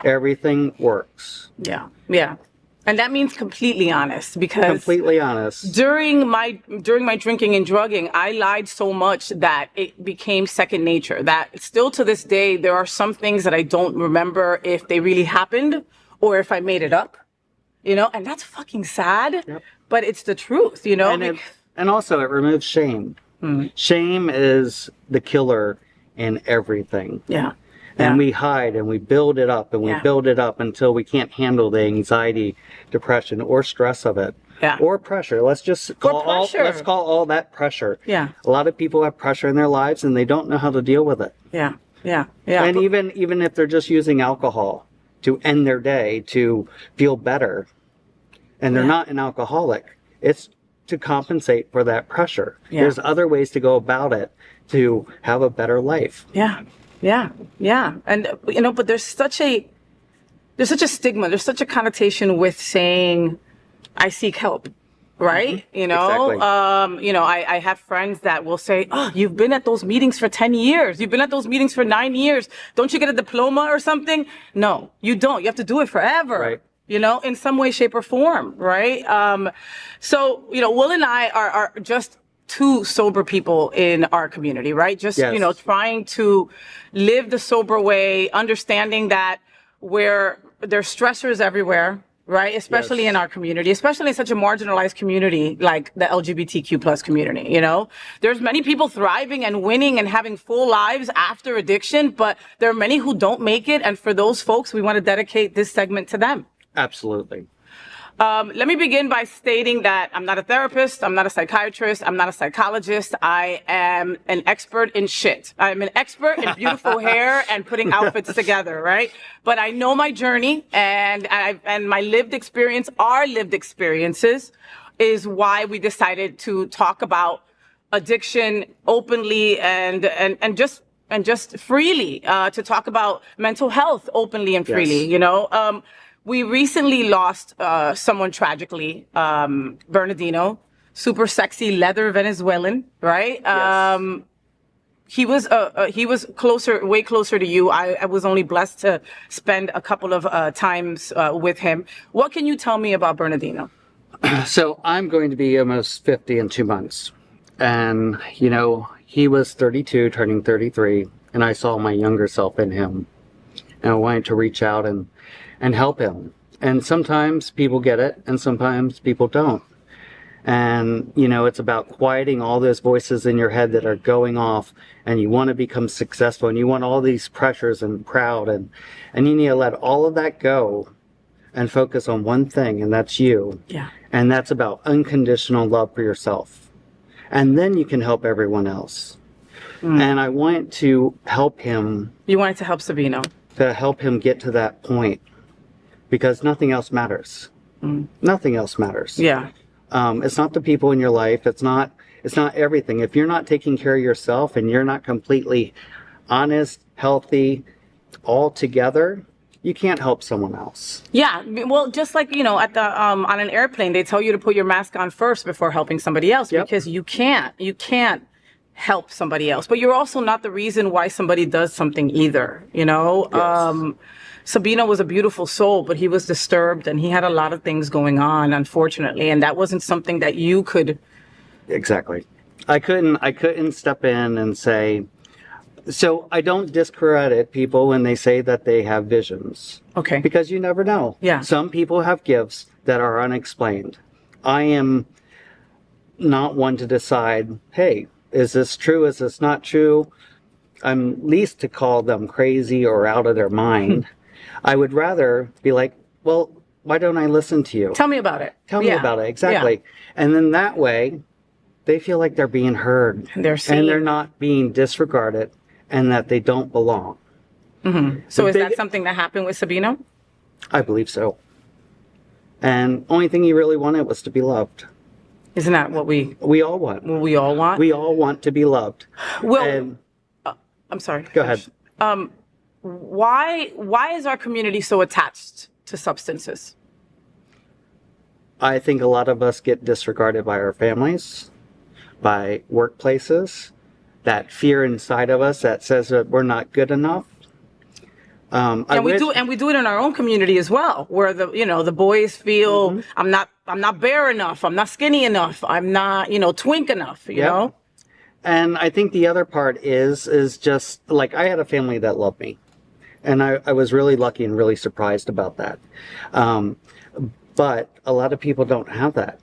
everything works. Yeah. Yeah. And that means completely honest, because completely honest. During my drinking and drugging, I lied so much that it became second nature. That still to this day, there are some things that I don't remember if they really happened or if I made it up, you know, and that's fucking sad, but it's the truth, you know. And also it removes shame. Shame is the killer in everything. Yeah. And we hide and we build it up and we build it up until we can't handle the anxiety, depression, or stress of it. Yeah. Or pressure. Let's just call all that pressure. Yeah. A lot of people have pressure in their lives and they don't know how to deal with it. Yeah. Yeah. Yeah. And even if they're just using alcohol to end their day, to feel better, and they're not an alcoholic, it's to compensate for that pressure. Yeah. There's other ways to go about it to have a better life. Yeah. Yeah, yeah. And, you know, but there's such a stigma, there's such a connotation with saying, I seek help, right? You know, Exactly. You know, I have friends that will say, oh, you've been at those meetings for 10 years. You've been at those meetings for 9 years. Don't you get a diploma or something? No, you don't. You have to do it forever. Right. You know, in some way, shape, or form, right? So, you know, Will and I are just to sober people in our community, right? Just, Yes. trying to live the sober way, understanding that where there's stressors everywhere, right? Especially Yes. in our community, especially in such a marginalized community like the LGBTQ plus community, There's many people thriving and winning and having full lives after addiction, but there are many who don't make it. And for those folks, we want to dedicate this segment to them. Absolutely. Let me begin by stating that I'm not a therapist, I'm not a psychiatrist, I'm not a psychologist. I am an expert in shit. I'm an expert in beautiful hair and putting outfits together, right? But I know my journey and my lived experience, our lived experiences, is why we decided to talk about addiction openly and just freely, to talk about mental health openly and freely, Yes. We recently lost someone tragically, Bernardino, super sexy leather Venezuelan, right? Yes. He was way closer to you. I was only blessed to spend a couple of times with him. What can you tell me about Bernardino? So I'm going to be almost 50 in 2 months. And, he was 32, turning 33, and I saw my younger self in him. And I wanted to reach out and help him. And sometimes people get it, and sometimes people don't. And, it's about quieting all those voices in your head that are going off, and you want to become successful, and you want all these pressures and proud, and you need to let all of that go and focus on one thing, and that's you. Yeah. And that's about unconditional love for yourself. And then you can help everyone else. And I want to help him. You wanted to help Sabino. To help him get to that point. Because nothing else matters. Nothing else matters. Yeah. It's not the people in your life. It's not everything. If you're not taking care of yourself and you're not completely honest, healthy, all together, you can't help someone else. Yeah, well, just like, at the on an airplane, they tell you to put your mask on first before helping somebody else, Yep. because you can't help somebody else, but you're also not the reason why somebody does something either, Yes. Sabino was a beautiful soul, but he was disturbed and he had a lot of things going on, unfortunately, and that wasn't something that you could. Exactly. I couldn't step in and say, so I don't discredit people when they say that they have visions. Okay. Because you never know. Yeah. Some people have gifts that are unexplained. I am not one to decide, hey, is this true? Is this not true? I'm least to call them crazy or out of their mind. I would rather be like, well, why don't I listen to you? Tell me about it. Tell me Yeah. about it. Exactly. Yeah. And then that way, they feel like they're being heard. They're seen. And they're not being disregarded and that they don't belong. So is big- that something that happened with Sabino? I believe so. And only thing he really wanted was to be loved. Isn't that what we all want. we all want? We all want to be loved. Well, And I'm sorry. go ahead. Why is our community so attached to substances? I think a lot of us get disregarded by our families, by workplaces, that fear inside of us that says that we're not good enough. And we do it in our own community as well, where the boys feel I'm not bare enough, I'm not skinny enough, I'm not twink enough, you know. And I think the other part is just like I had a family that loved me, and I was really lucky and really surprised about that. But a lot of people don't have that,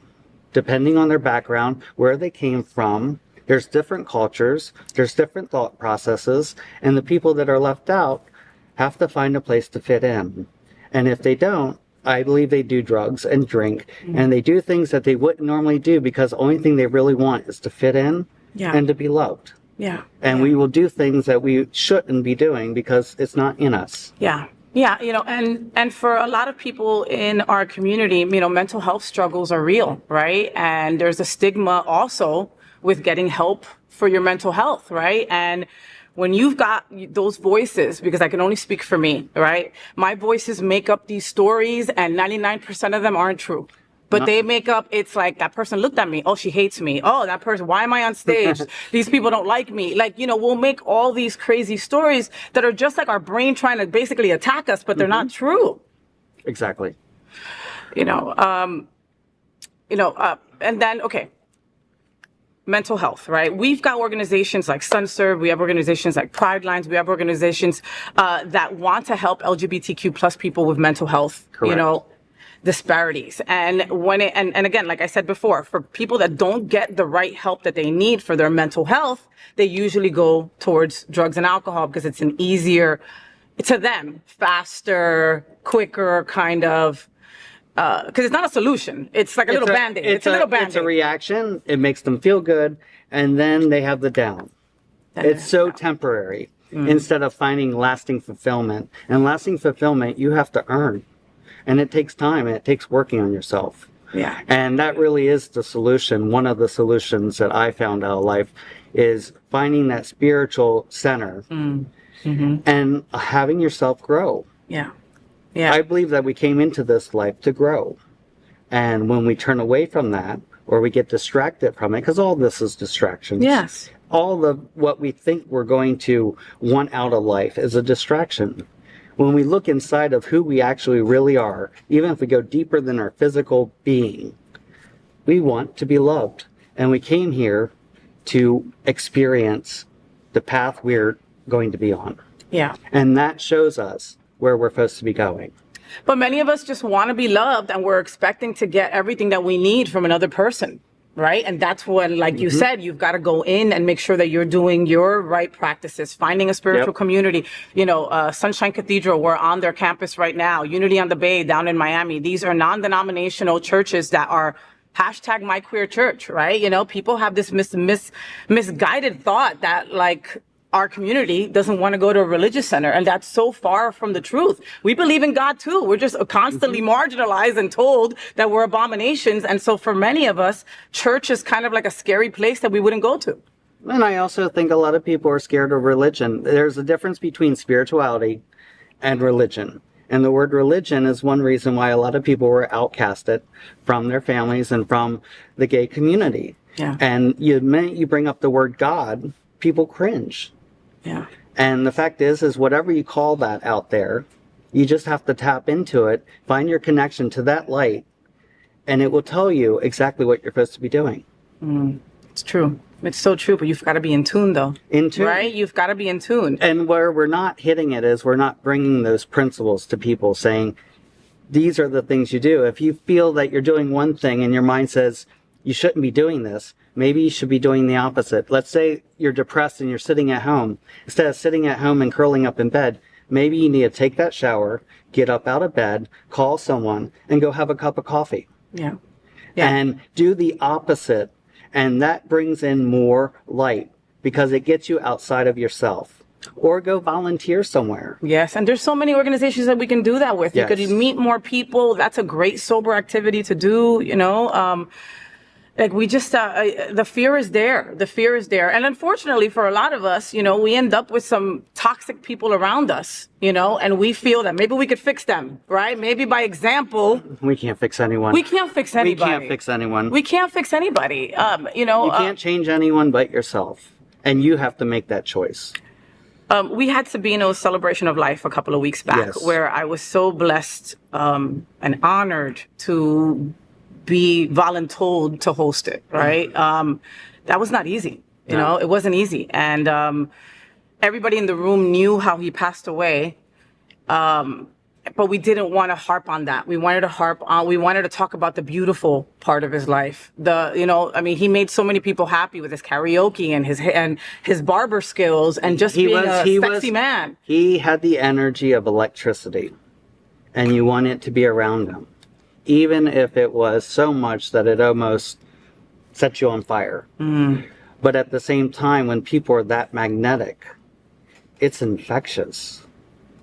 depending on their background, where they came from. There's different cultures, there's different thought processes, and the people that are left out have to find a place to fit in. And if they don't, I believe they do drugs and drink, and they do things that they wouldn't normally do because the only thing they really want is to fit in and to be loved. Yeah. And we will do things that we shouldn't be doing because it's not in us. Yeah. Yeah, and for a lot of people in our community, mental health struggles are real, right? And there's a stigma also with getting help for your mental health, right? And when you've got those voices, because I can only speak for me, right? My voices make up these stories and 99% of them aren't true. But they make up, it's like, that person looked at me. Oh, she hates me. Oh, that person, why am I on stage? These people don't like me. Like, we'll make all these crazy stories that are just like our brain trying to basically attack us, but they're not true. Exactly. And then, okay. mental health, right? We've got organizations like SunServe, we have organizations like Pride Lines, we have organizations that want to help LGBTQ plus people with mental health, Correct. Disparities. And and again, like I said before, for people that don't get the right help that they need for their mental health, they usually go towards drugs and alcohol because it's an easier, to them, faster, quicker kind of, because it's not a solution. It's like a little Band-Aid. It's a little Band-Aid. It's a reaction. It makes them feel good, and then they have the down. It's so temporary instead of finding lasting fulfillment. And lasting fulfillment, you have to earn. And it takes time, and it takes working on yourself. Yeah. And that really is the solution. One of the solutions that I found out of life is finding that spiritual center and having yourself grow. Yeah. Yeah. I believe that we came into this life to grow. And when we turn away from that, or we get distracted from it, because all this is distractions. Yes. All of what we think we're going to want out of life is a distraction. When we look inside of who we actually really are, even if we go deeper than our physical being, we want to be loved. And we came here to experience the path we're going to be on. Yeah. And that shows us where we're supposed to be going. But many of us just want to be loved, and we're expecting to get everything that we need from another person, right? And that's when, like you said, you've got to go in and make sure that you're doing your right practices, finding a spiritual community. Sunshine Cathedral, we're on their campus right now. Unity on the Bay down in Miami. These are non-denominational churches that are hashtag my queer church, right? People have this misguided thought that, like, our community doesn't want to go to a religious center, and that's so far from the truth. We believe in God too. We're just constantly marginalized and told that we're abominations. And so for many of us, church is kind of like a scary place that we wouldn't go to. And I also think a lot of people are scared of religion. There's a difference between spirituality and religion. And the word religion is one reason why a lot of people were outcasted from their families and from the gay community. Yeah. And the minute you bring up the word God, people cringe. Yeah. And the fact is whatever you call that out there, you just have to tap into it, find your connection to that light, and it will tell you exactly what you're supposed to be doing. It's true. It's so true, but you've got to be in tune, though. In tune. Right? You've got to be in tune. And where we're not hitting it is we're not bringing those principles to people, saying, these are the things you do. If you feel that you're doing one thing and your mind says, you shouldn't be doing this, maybe you should be doing the opposite. Let's say you're depressed and you're sitting at home. Instead of sitting at home and curling up in bed, maybe you need to take that shower, get up out of bed, call someone, and go have a cup of coffee. Yeah. And do the opposite. And that brings in more light because it gets you outside of yourself. Or go volunteer somewhere. Yes, and there's so many organizations that we can do that with. Yes. You could meet more people. That's a great sober activity to do, Like we just, the fear is there. The fear is there. And unfortunately for a lot of us, we end up with some toxic people around us, and we feel that maybe we could fix them, right? Maybe by example. We can't fix anyone. We can't fix anybody. We can't fix anyone. We can't fix anybody. You can't change anyone but yourself. And you have to make that choice. We had Sabino's Celebration of Life a couple of weeks back, Yes. where I was so blessed and honored to be voluntold to host it, right? That was not easy, you know, it wasn't easy. And everybody in the room knew how he passed away, but we didn't want to harp on that. We wanted to talk about the beautiful part of his life. He made so many people happy with his karaoke and his barber skills and just being a sexy man. He had the energy of electricity, and you want it to be around him. Even if it was so much that it almost sets you on fire. But at the same time, when people are that magnetic, it's infectious.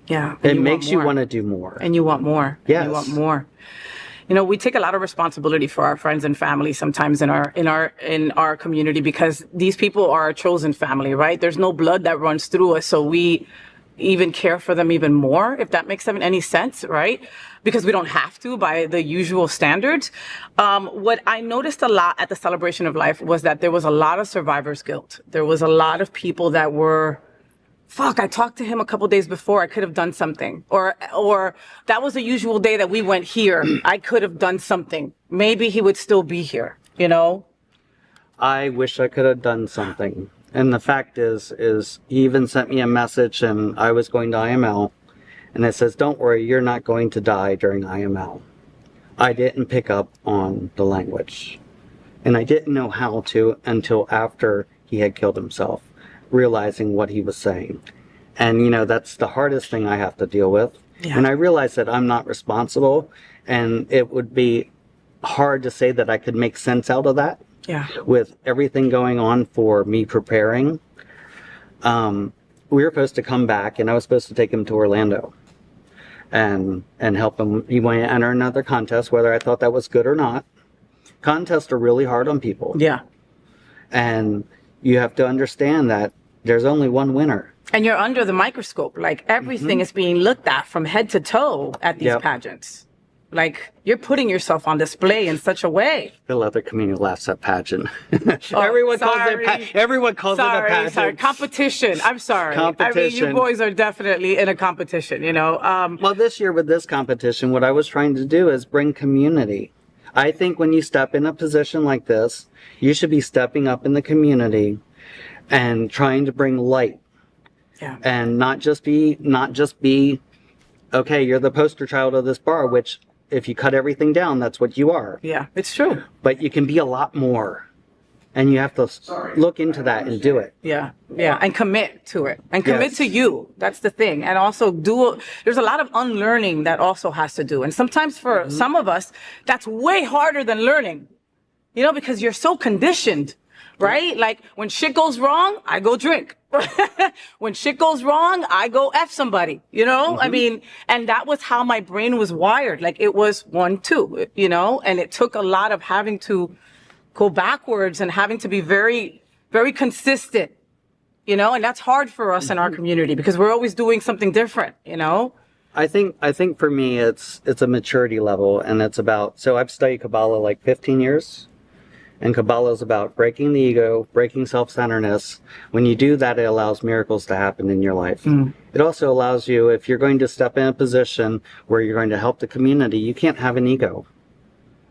Yeah. It makes you want to do more. And you want more. Yes. And you want more. We take a lot of responsibility for our friends and family sometimes in our community, because these people are our chosen family, right? There's no blood that runs through us, so we even care for them even more, if that makes any sense, right? Because we don't have to by the usual standards. What I noticed a lot at the Celebration of Life was that there was a lot of survivor's guilt. There was a lot of people that were, I talked to him a couple days before, I could have done something. Or that was the usual day that we went here, I could have done something. Maybe he would still be here, I wish I could have done something. And the fact is he even sent me a message, and I was going to IML, and it says, don't worry, you're not going to die during IML. I didn't pick up on the language. And I didn't know how to until after he had killed himself, realizing what he was saying. And, you know, that's the hardest thing I have to deal with. Yeah. And I realized that I'm not responsible, and it would be hard to say that I could make sense out of that. Yeah. With everything going on for me preparing. We were supposed to come back, and I was supposed to take him to Orlando and help him. He wanted to enter another contest, whether I thought that was good or not. Contests are really hard on people. Yeah. And you have to understand that there's only one winner. And you're under the microscope. Like, everything is being looked at from head to toe at these pageants. Like, you're putting yourself on display in such a way. The leather community laughs at pageant. Everyone calls it a pageant. Sorry, competition. I'm sorry. Competition. I mean, you boys are definitely in a competition, you know. Well, this year with this competition, what I was trying to do is bring community. I think when you step in a position like this, you should be stepping up in the community and trying to bring light. Yeah. And not just be, okay, you're the poster child of this bar, which if you cut everything down, that's what you are. Yeah, it's true. But you can be a lot more. And you have to look into that and do it. Yeah, yeah, and commit to it. And commit to you. That's the thing. And also there's a lot of unlearning that also has to do. And sometimes for some of us, that's way harder than learning. You know, because you're so conditioned, right? Like, when shit goes wrong, I go drink. When shit goes wrong, I go F somebody, you know? I mean, and that was how my brain was wired. Like, it was 1, 2, you know? And it took a lot of having to go backwards and having to be very, very consistent, you know? And that's hard for us in our community because we're always doing something different, you know? I think for me, it's a maturity level, and it's about, so I've studied Kabbalah like 15 years. And Kabbalah is about breaking the ego, breaking self-centeredness. When you do that, it allows miracles to happen in your life. It also allows you, if you're going to step in a position where you're going to help the community, you can't have an ego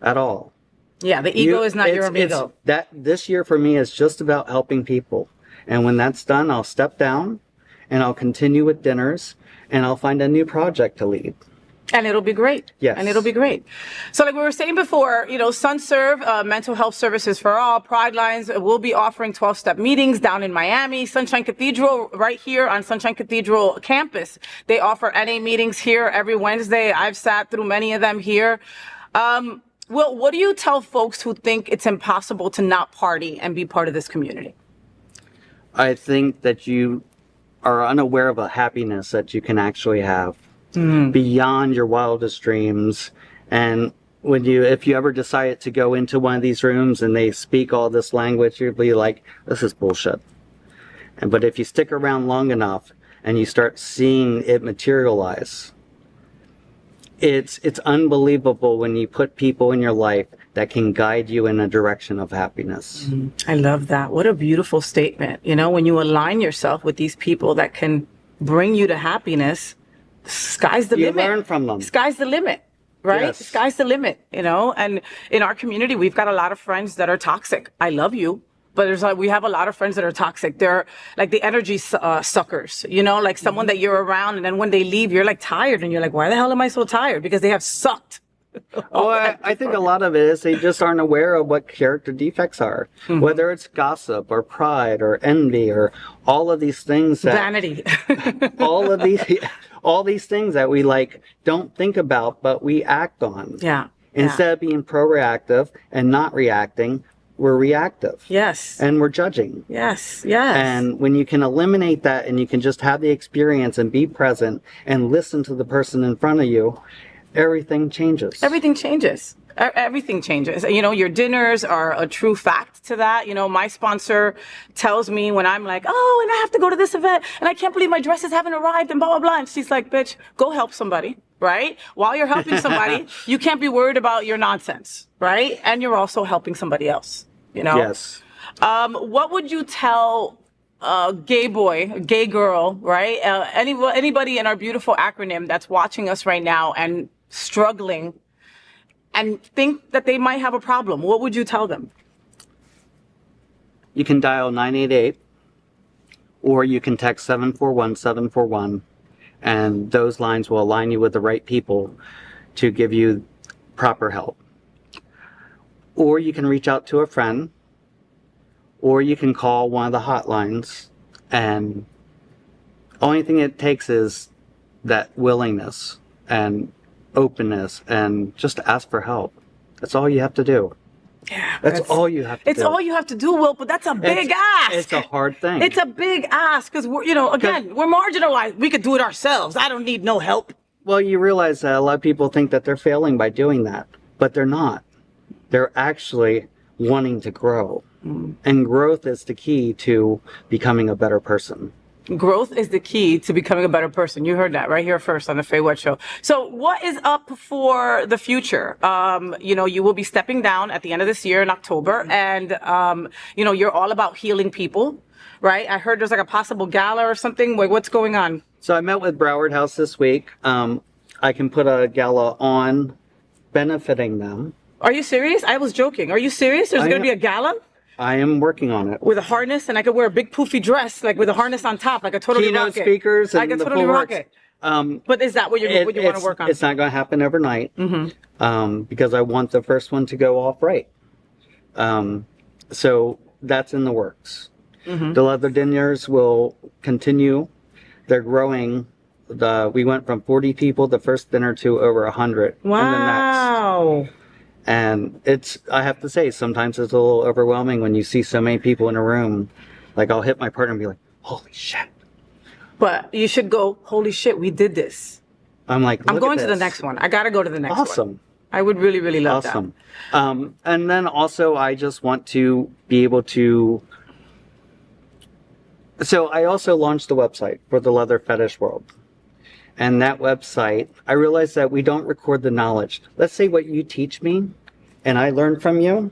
at all. Yeah, the ego is not your ego. This year for me is just about helping people. And when that's done, I'll step down and I'll continue with dinners and I'll find a new project to lead. And it'll be great. Yes. And it'll be great. So like we were saying before, you know, SunServe, mental health services for all, Pride Lines will be offering 12-step meetings down in Miami, Sunshine Cathedral, right here on Sunshine Cathedral campus. They offer NA meetings here every Wednesday. I've sat through many of them here. Will, what do you tell folks who think it's impossible to not party and be part of this community? I think that you are unaware of a happiness that you can actually have. Beyond your wildest dreams. And if you ever decide to go into one of these rooms and they speak all this language, you'll be like, this is bullshit. But if you stick around long enough and you start seeing it materialize, it's unbelievable when you put people in your life that can guide you in a direction of happiness. I love that. What a beautiful statement. You know, when you align yourself with these people that can bring you to happiness, sky's the limit. You learn from them. Sky's the limit, right? Yes. Sky's the limit, you know? And in our community, we've got a lot of friends that are toxic. I love you, but we have a lot of friends that are toxic. They're like the energy suckers, you know? Like someone that you're around, and then when they leave, you're like tired, and you're like, why the hell am I so tired? Because they have sucked. I think a lot of it is they just aren't aware of what character defects are. Whether it's gossip or pride or envy or all of these things that... Vanity. all these things that we like don't think about, but we act on. Yeah. Instead of being proactive and not reacting, we're reactive. Yes. And we're judging. Yes. Yes. And when you can eliminate that and you can just have the experience and be present and listen to the person in front of you, everything changes. Everything changes. Everything changes. You know, your dinners are a true fact to that. You know, my sponsor tells me when I'm like, oh, and I have to go to this event and I can't believe my dresses haven't arrived and blah, blah, blah. And she's like, bitch, go help somebody, right? While you're helping somebody, you can't be worried about your nonsense, right? And you're also helping somebody else, you know? Yes. What would you tell a gay boy, a gay girl, right? Anybody in our beautiful acronym that's watching us right now and struggling and think that they might have a problem? What would you tell them? you can dial 988 or you can text 741-741, and those lines will align you with the right people to give you proper help. Or you can reach out to a friend, or you can call one of the hotlines, and only thing it takes is that willingness and openness and just ask for help. That's all you have to do. Yeah, That's all you have to do. It's all you have to do, Will, but that's a big ask. It's a hard thing. It's a big ask because we're, again, we're marginalized. We could do it ourselves. I don't need no help. Well, you realize that a lot of people think that they're failing by doing that, but they're not. They're actually wanting to grow. And growth is the key to becoming a better person. Growth is the key to becoming a better person. You heard that right here first on the FayWhat Show. So what is up for the future? You will be stepping down at the end of this year in October, and, you're all about healing people, right? I heard there's like a possible gala or something. Wait, what's going on? So I met with Broward House this week. I can put a gala on benefiting them. Are you serious? I was joking. Are you serious? There's going to be a gala? I am working on it. With a harness, and I could wear a big poofy dress, like with a harness on top, like a totally Keynote rock it. speakers and I could the totally full rock works. it. But is that what you want to work on? It's not going to happen overnight, because I want the first one to go off right. So that's in the works. The leather dinners will continue. They're growing. We went from 40 people the first dinner to over 100 in the next. Wow. And I have to say, sometimes it's a little overwhelming when you see so many people in a room. Like, I'll hit my partner and be like, holy shit. But you should go, holy shit, we did this. I'm like, I'm look going at to the this. next one. I got to go to the next one. Awesome. I would really, really love Awesome. And then also, I just want to be able to. So I also launched the website for the leather fetish world. And that website, I realized that we don't record the knowledge. Let's say what you teach me and I learn from you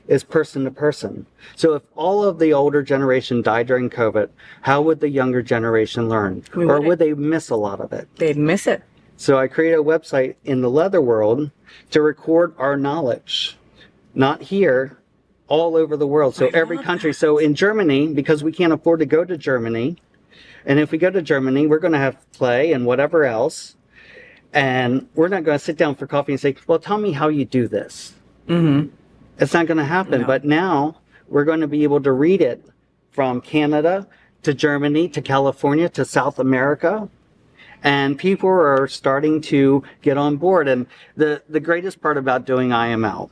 is person to person. So if all of the older generation died during COVID, how would the younger generation learn? Or would they miss a lot of it? They'd miss it. So I created a website in the leather world to record our knowledge. Not here, all over the world. So every country. So in Germany, because we can't afford to go to Germany, and if we go to Germany, we're going to have play and whatever else. And we're not going to sit down for coffee and say, well, tell me how you do this. It's not going to happen. No. But now we're going to be able to read it from Canada to Germany to California to South America. And people are starting to get on board. And the greatest part about doing IML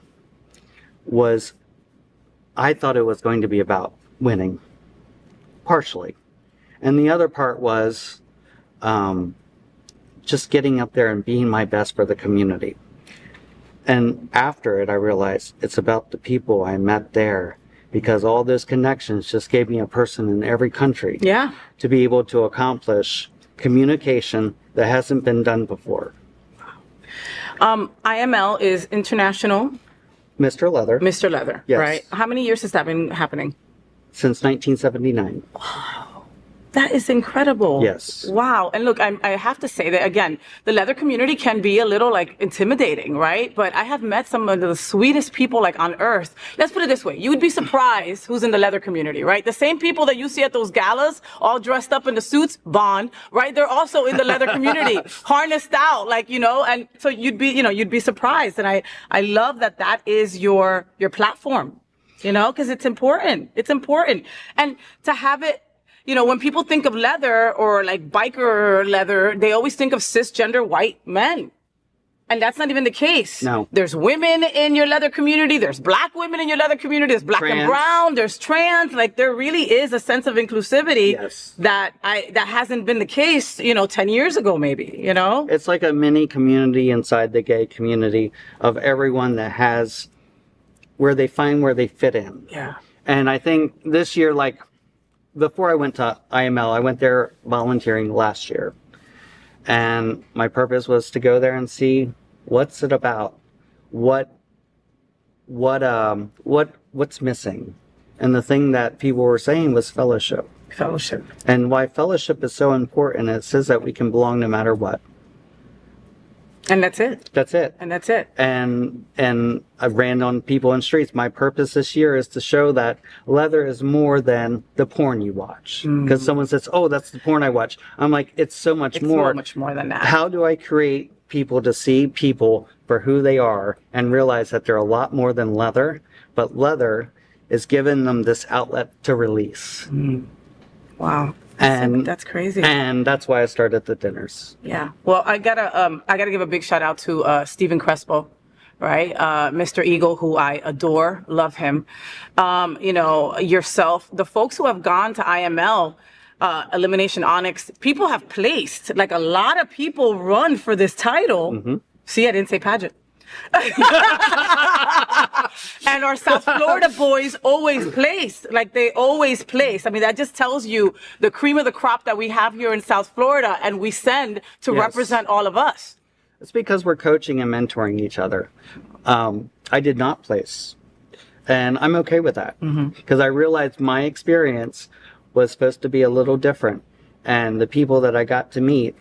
was I thought it was going to be about winning, partially. And the other part was just getting up there and being my best for the community. And after it, I realized it's about the people I met there, because all those connections just gave me a person in every country to be able to accomplish communication that hasn't been done before. IML is International Mr. Leather. Mr. Leather, Yes. right? How many years has that been happening? Since 1979. That is incredible. Yes. Wow. And look, I have to say that, again, the leather community can be a little, intimidating, right? But I have met some of the sweetest people, on earth. Let's put it this way. You would be surprised who's in the leather community, right? The same people that you see at those galas, all dressed up in the suits, Bond, right? They're also in the leather community, harnessed out, and so you'd be surprised. And I love that is your platform, because it's important. It's important. And to have it, when people think of leather or biker leather, they always think of cisgender white men. And that's not even the case. No. There's women in your leather community. There's black women in your leather community. There's black and brown. There's trans. There really is a sense of inclusivity that hasn't been the case, 10 years ago, maybe, It's like a mini community inside the gay community of everyone that has where they find where they fit in. Yeah. And I think this year, before I went to IML, I went there volunteering last year. And my purpose was to go there and see what's it about, what's missing. And the thing that people were saying was fellowship. And that's it. That's it. And that's it. And I ran on people in streets. My purpose this year is to show that leather is more than the porn you watch. Because someone says, "Oh, that's the porn I watch." I'm like, it's so much more. So much more than that. How do I create people to see people for who they are and realize that they're a lot more than leather, but leather is giving them this outlet to release. Wow. And that's crazy. And that's why I started the dinners. Yeah. Well, I gotta give a big shout out to Stephen Crespo, right? Mr. Eagle, who I adore, love him. You know, yourself, the folks who have gone to IML, Elimination Onyx, people have placed, like a lot of people run for this title. See, I didn't say pageant. And our South Florida boys always place, like they always place. I mean, that just tells you the cream of the crop that we have here in South Florida, and we send to represent all of us. It's because we're coaching and mentoring each other. I did not place, and I'm okay with that because I realized my experience was supposed to be a little different, and the people that I got to meet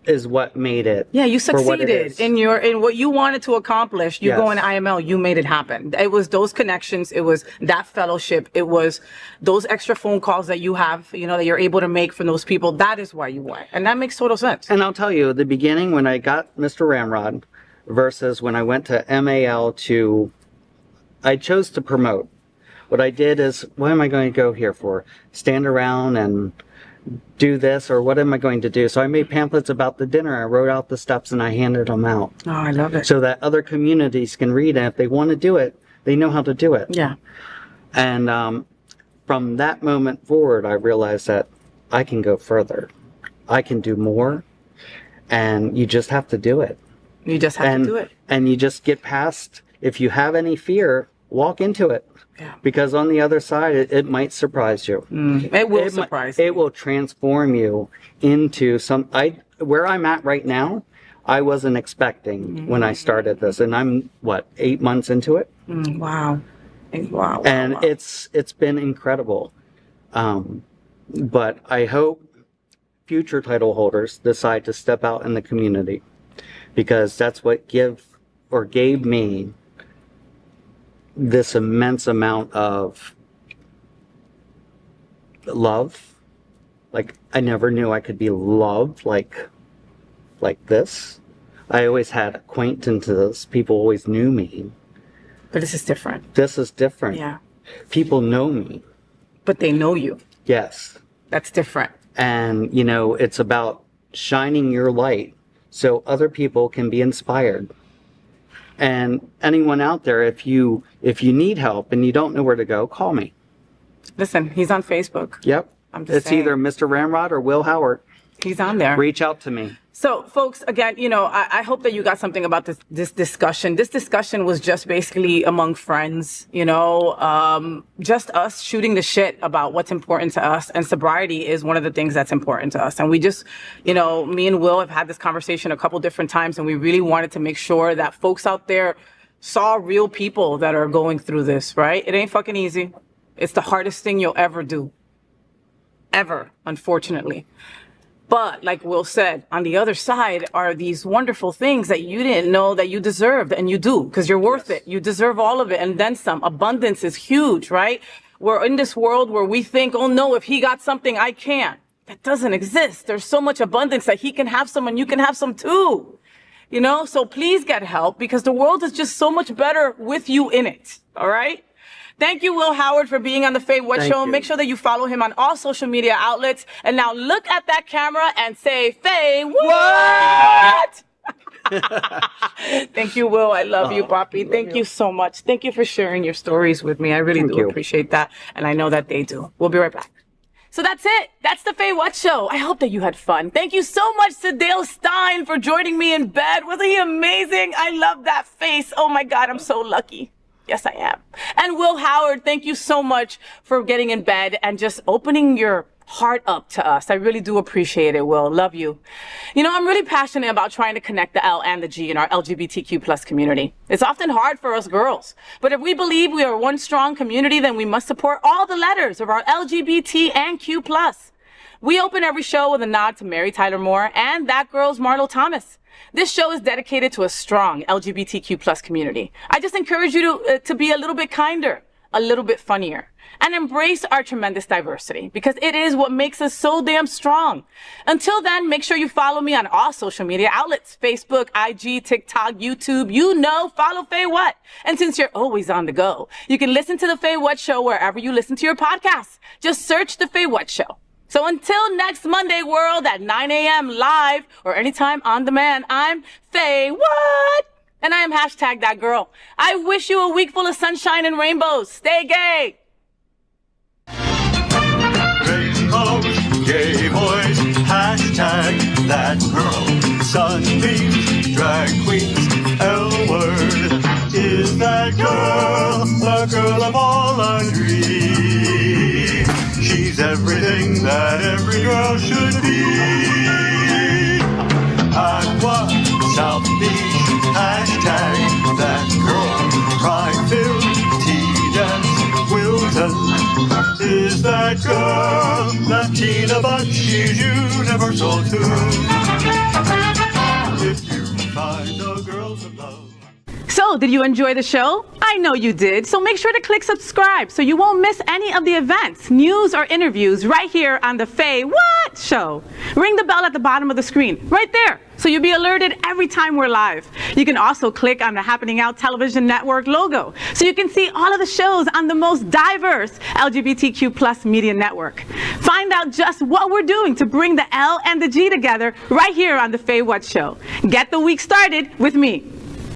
is what made it. Yeah, you for what it succeeded is. in what you wanted to accomplish. You go in IML, you made it happen. It was those connections, it was that fellowship, it was those extra phone calls that you have, you know, that you're able to make from those people. That is why you won. And that makes total sense. And I'll tell you, the beginning when I got Mr. Ramrod versus when I went to MAL I chose to promote. What I did is, what am I going to go here for? Stand around and do this, or what am I going to do? So I made pamphlets about the dinner. I wrote out the steps and I handed them out. Oh, I love it. So that other communities can read it. If they want to do it, they know how to do it. Yeah. And from that moment forward, I realized that I can go further. I can do more. And you just have to do it. You just have to do it. And you just get past, if you have any fear, walk into it. Yeah. Because on the other side, it might surprise you. It will surprise you. It will transform you into where I'm at right now, I wasn't expecting when I started this. And I'm, 8 months into it? Wow. Wow. And it's been incredible. But I hope future title holders decide to step out in the community, because that's what gave me this immense amount of love. Like, I never knew I could be loved like this. I always had acquaintances. People always knew me. But this is different. This is different. Yeah. People know me. But they know you. Yes. That's different. And, you know, it's about shining your light so other people can be inspired. And anyone out there, if you need help and you don't know where to go, call me. Listen, he's on Facebook. Yep. It's saying. Either Mr. Ramrod or Will Howard. He's on there. Reach out to me. So, folks, again, you know, I hope that you got something about this discussion. This discussion was just basically among friends, you know, just us shooting the shit about what's important to us. And sobriety is one of the things that's important to us. And we just, you know, me and Will have had this conversation a couple different times, and we really wanted to make sure that folks out there saw real people that are going through this, right? It ain't fucking easy. It's the hardest thing you'll ever do. Ever, unfortunately. But like Will said, on the other side are these wonderful things that you didn't know that you deserved, and you do, because you're worth it. You deserve all of it, and then some. Abundance is huge, right? We're in this world where we think, oh no, if he got something, I can't. That doesn't exist. There's so much abundance that he can have some and you can have some too. You know, so please get help, because the world is just so much better with you in it. All right? Thank you, Will Howard, for being on the FayWhat Show. Make sure that you follow him on all social media outlets. And now look at that camera and say, FayWhat! Thank you, Will. I love you, Papi. Thank you so much. Thank you for sharing your stories with me. I really do appreciate that. And I know that they do. We'll be right back. So that's it. That's the FayWhat Show. I hope that you had fun. Thank you so much to Dale Stine for joining me in bed. Wasn't he amazing? I love that face. Oh my God, I'm so lucky. Yes, I am. And Will Howard, thank you so much for getting in bed and just opening your heart up to us. I really do appreciate it, Will. Love you. You know, I'm really passionate about trying to connect the L and the G in our LGBTQ plus community. It's often hard for us girls, but if we believe we are one strong community, then we must support all the letters of our LGBT and Q plus. We open every show with a nod to Mary Tyler Moore and That Girl's Marlo Thomas. This show is dedicated to a strong LGBTQ plus community. I just encourage you to be a little bit kinder, a little bit funnier, and embrace our tremendous diversity because it is what makes us so damn strong. Until then, make sure you follow me on all social media outlets, Facebook, IG, TikTok, YouTube, follow FayWhat. And since you're always on the go, you can listen to The FayWhat Show wherever you listen to your podcasts. Just search The FayWhat Show. So until next Monday, world, at 9 a.m. live or anytime on demand, I'm FayWhat. And I am hashtag that girl. I wish you a week full of sunshine and rainbows. Stay gay. Rainbows, gay boys, hashtag that girl. Sunbeams, drag queens, L-word. Is that girl the girl of all our dreams? She's everything that every girl should be. Aqua, South Beach, hashtag that girl. Pride-filled, T-dance, Wilton. Is that girl Latina, but she's universal too. If you find the girls of love. So, did you enjoy the show? I know you did. So make sure to click subscribe so you won't miss any of the events, news, or interviews right here on the FayWhat Show. Ring the bell at the bottom of the screen, right there, so you'll be alerted every time we're live. You can also click on the Happening Out Television Network logo so you can see all of the shows on the most diverse LGBTQ plus media network. Find out just what we're doing to bring the L and the G together right here on the FayWhat Show. Get the week started with me.